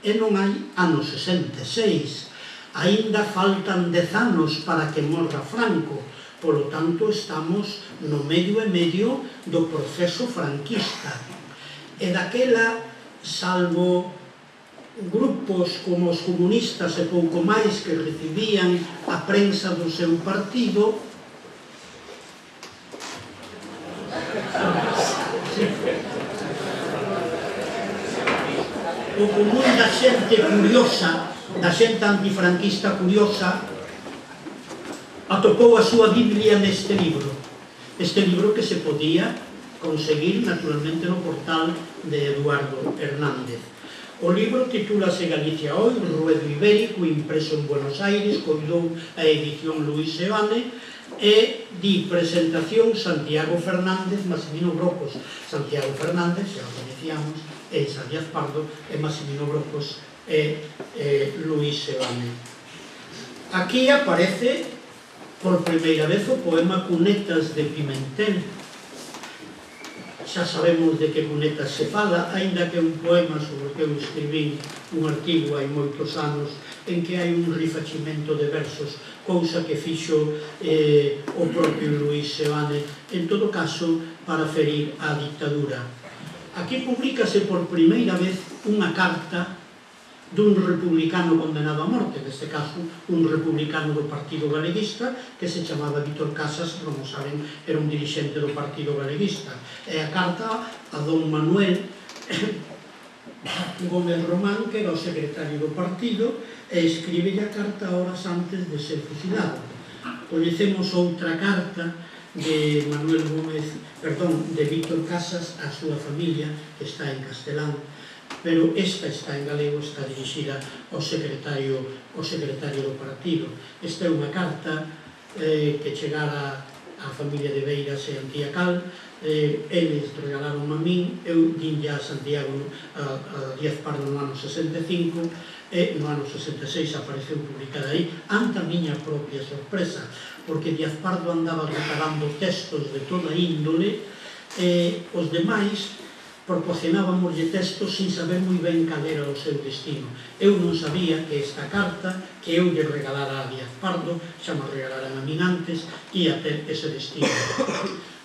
Speaker 4: e non hai anos 66, aínda faltan 10 anos para que morra Franco, polo tanto estamos no medio e medio do proceso franquista. E daquela, salvo grupos como os comunistas e pouco máis que recibían a prensa do seu partido, o común da xente curiosa, da xente antifranquista curiosa, atopou a súa Biblia neste libro. Este libro que se podía conseguir naturalmente no portal de Eduardo Hernández. O libro titúlase Galicia Hoy, ruedo ibérico, impreso en Buenos Aires, coidou a edición Luis Seoane, e di presentación Santiago Fernández, Massimino Brocos. Santiago Fernández, xa o coñecíamos, é Díaz Pardo, e Massimino Brocos e Luis Seoane. Aquí aparece por primeira vez o poema Cunetas de Pimentel. Xa sabemos de que cunetas se fala, aínda que é un poema sobre o que eu escribí un artigo hai moitos anos en que hai un rifachimento de versos, cousa que fixo o propio Luis Seoane, en todo caso para ferir a dictadura. Aquí publícase por primeira vez unha carta dun republicano condenado a morte, neste caso un republicano do Partido Galeguista que se chamaba Víctor Casas, como saben, era un dirixente do Partido Galeguista. É a carta a don Manuel Gómez Román, que era o secretario do partido, e escribe a carta horas antes de ser fusilado. Coñecemos outra carta de de Víctor Casas a súa familia, que está en castelán, pero esta está en galego, está dirixida ao secretario do partido. Esta é unha carta que chegara á familia de Beiras e Antiacal, eles regalaron a min, eu dinlle a Santiago, a Díaz Pardo no ano 65, e no ano 66 apareceu publicada aí, ante a miña propia sorpresa, porque Díaz Pardo andaba preparando textos de toda índole, e os demais proporcionábamoslle textos sin saber moi ben cal era o seu destino. Eu non sabía que esta carta que eu lle regalara a Díaz Pardo, xa me regalaran a min antes, ia ter ese destino.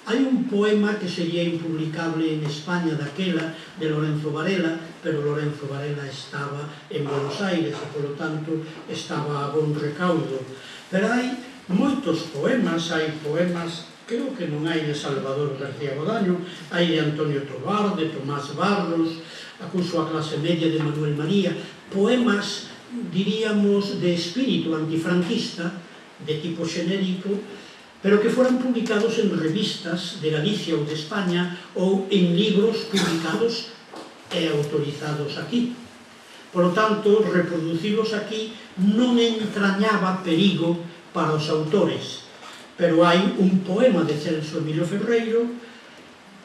Speaker 4: Hai un poema que sería impublicable en España daquela, de Lorenzo Varela, pero Lorenzo Varela estaba en Buenos Aires e, polo tanto, estaba a bon recaudo. Pero hai moitos poemas, creo que non hai de Salvador García Godaño, hai de Antonio Tobar, de Tomás Barros, Acuso a clase media de Manuel María, poemas, diríamos, de espírito antifranquista, de tipo xenérico, pero que foran publicados en revistas de Galicia ou de España ou en libros publicados e autorizados aquí. Por lo tanto, reproducidos aquí non entrañaba perigo para os autores. Pero hai un poema de Celso Emilio Ferreiro,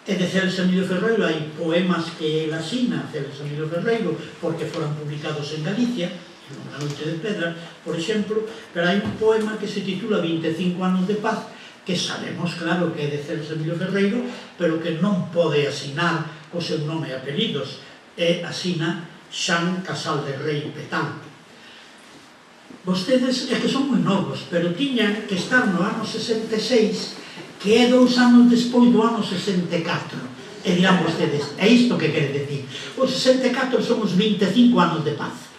Speaker 4: e de Celso Emilio Ferreiro hai poemas que el asina, Celso Emilio Ferreiro, porque foran publicados en Galicia, en Unha noite de pedra, por exemplo, pero hai un poema que se titula 25 anos de paz, que sabemos, claro, que é de Celso Emilio Ferreiro, pero que non pode asinar o seu nome e apelidos, e asina Xan Casal de Rei Petán. Vostedes é que son moi novos, pero tiñan que estar no ano 66, que é 2 anos despois do ano 64. E dirán vostedes, é isto que quere decir? O 64 son os 25 anos de paz.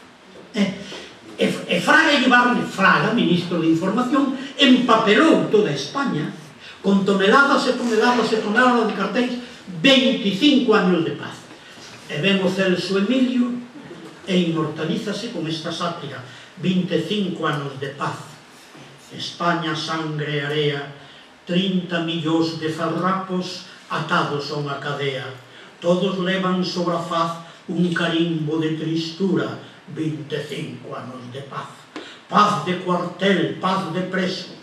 Speaker 4: E Fraga, ministro de Información, empapelou toda España con toneladas e toneladas e toneladas de cartéis, 25 anos de paz. E ven o Celso Emilio e inmortalízase con esta sátira, 25 anos de paz. España, sangre e area, 30 millóns de farrapos atados a unha cadea. Todos levan sobre a faz un carimbo de tristura, 25 anos de paz. paz de cuartel, paz de preso,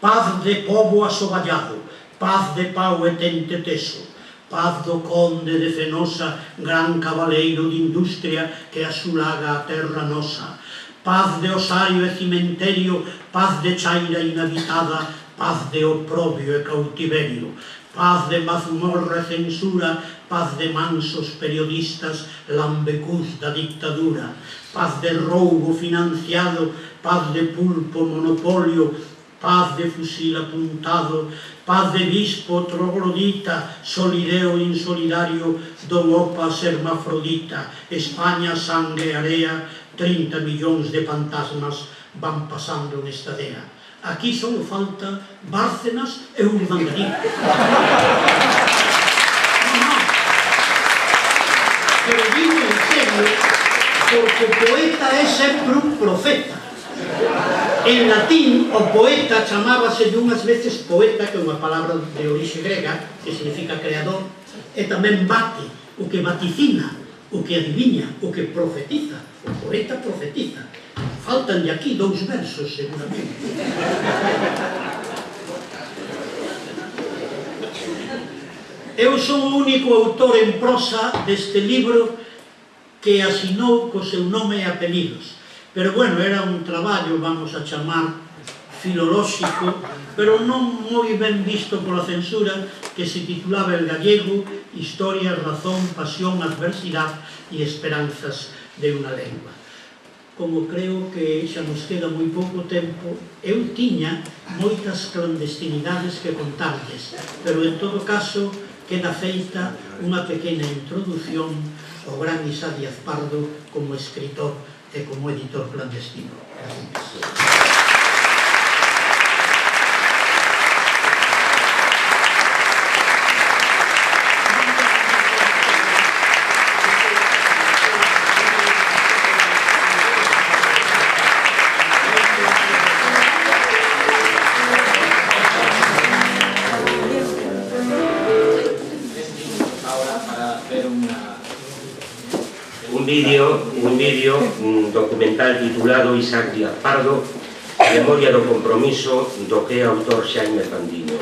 Speaker 4: paz de pobo asoballado, paz de pau e tente teso, paz do conde de Fenosa, gran cabaleiro de industria que asulaga a terra nosa, paz de osario e cimenterio, paz de chaira inhabitada, paz de oprobio e cautiverio, paz de mazmorra e censura, paz de mansos periodistas, lambecús da dictadura, paz de roubo financiado, paz de pulpo monopolio, paz de fusil apuntado, paz de bispo troglodita, solideo insolidario do opas hermafrodita, España, sangue e area, 30 millóns de fantasmas van pasando nesta dea. Aquí só falta Bárcenas e Urdangarín. Pero digo en serio, porque o poeta é sempre un profeta. En latín, o poeta chamábase unhas veces poeta, que é unha palabra de orixe grega, que significa creador, e tamén bate, o que vaticina, o que adiviña, o que profetiza. O poeta profetiza. Faltan de aquí 2 versos, seguramente. Eu son o único autor en prosa deste libro que asinou co seu nome e apelidos. Pero, bueno, era un traballo, vamos a chamar, filolóxico, pero non moi ben visto pola censura, que se titulaba El gallego, Historia, Razón, Pasión, Adversidad e Esperanzas de unha lengua. Como creo que xa nos queda moi pouco tempo, eu tiña moitas clandestinidades que contarles, pero en todo caso queda feita unha pequena introdución ao gran Isá Díaz Pardo como escritor e como editor clandestino. Gracias.
Speaker 3: Un documental titulado Isaac Díaz Pardo, Memoria do compromiso, do que é autor Xaime Fandiño.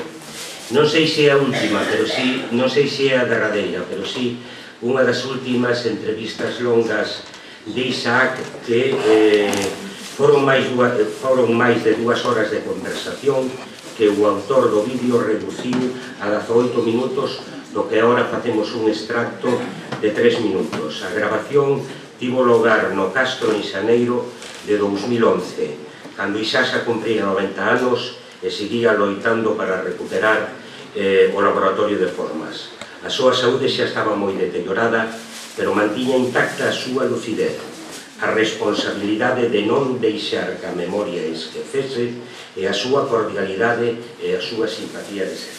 Speaker 3: Non sei se é a última, pero sí, non sei se é a derradeira, pero sí unha das últimas entrevistas longas de Isaac, que foron máis de 2 horas de conversación, que o autor do vídeo reduciu a 18 minutos, do que agora facemos un extracto de 3 minutos. A grabación tivo lugar no Castro en Xaneiro de 2011, cando Isá xa cumpría 90 anos e seguía loitando para recuperar o laboratorio de formas. A súa saúde xa estaba moi deteriorada, pero mantiña intacta a súa lucidez, a responsabilidade de non deixar que a memoria esquecese e a súa cordialidade e a súa simpatía de ser.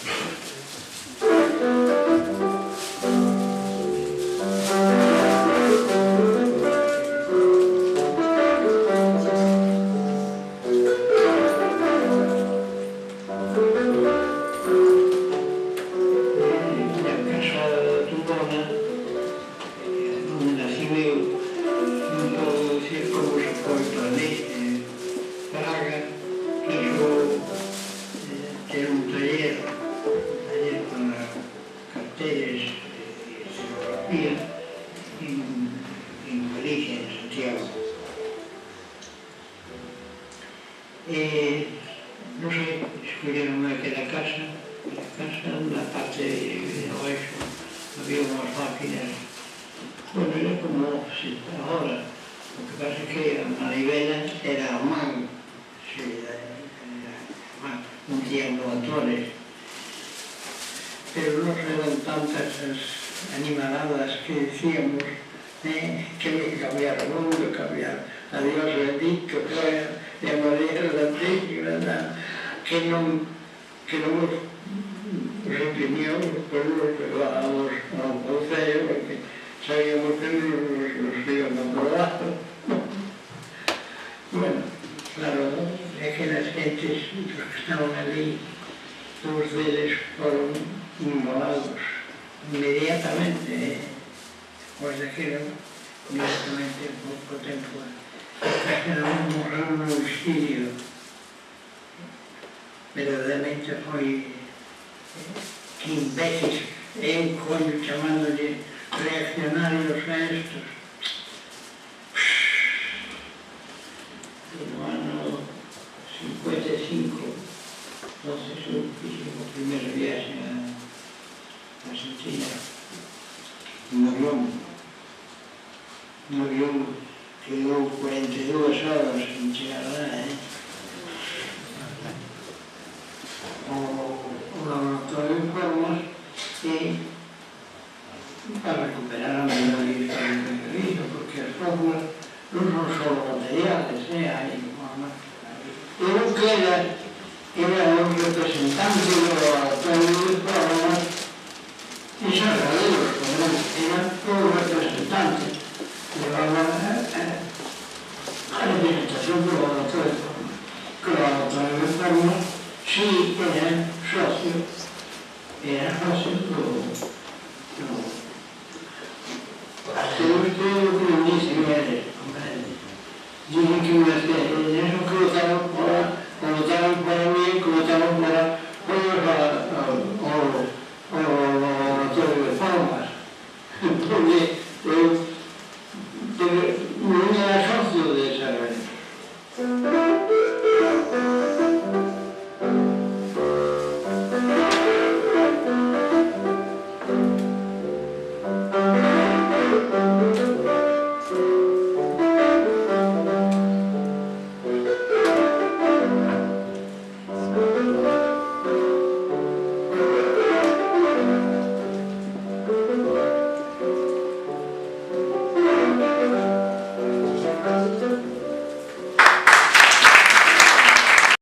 Speaker 5: Non sei, escolleron aquela casa, na parte de oeste, había unhas máquinas. Bueno, era como agora, o que pasa é que a manivela era a man, non tiñan motores, pero non eran tantas as animaladas que decíamos que había que cambiar o mundo, cambiar a Dios bendito, e a madeira da antiga, que non os imprimió, pues los llevábamos ao ceo, porque sabíamos que nos iban a probar. Bueno, claro, aquelas gentes que estaban ali, todos deles foron inmolados inmediatamente, pois daquilo, inmediatamente, pouco tempo morreu no exilio. Verdadeiramente foi que imbéciles, eu coño chamándolle reaccionarios a estos. No ano 55, entonces eu fixe o primeiro viaxe a Argentina, un avión que durou 42 horas en chegar lá, o laboratorio de formas e para recuperar a memoria histórica, porque as formas non son só materiales, hai formas. Eu que era un representante do laboratorio de formas e xa saberos, era un representante, levaba a representación do laboratorio de formas. Que o laboratorio de formas sí era socio do Pero usted lo que me dice, comprende. Dicen que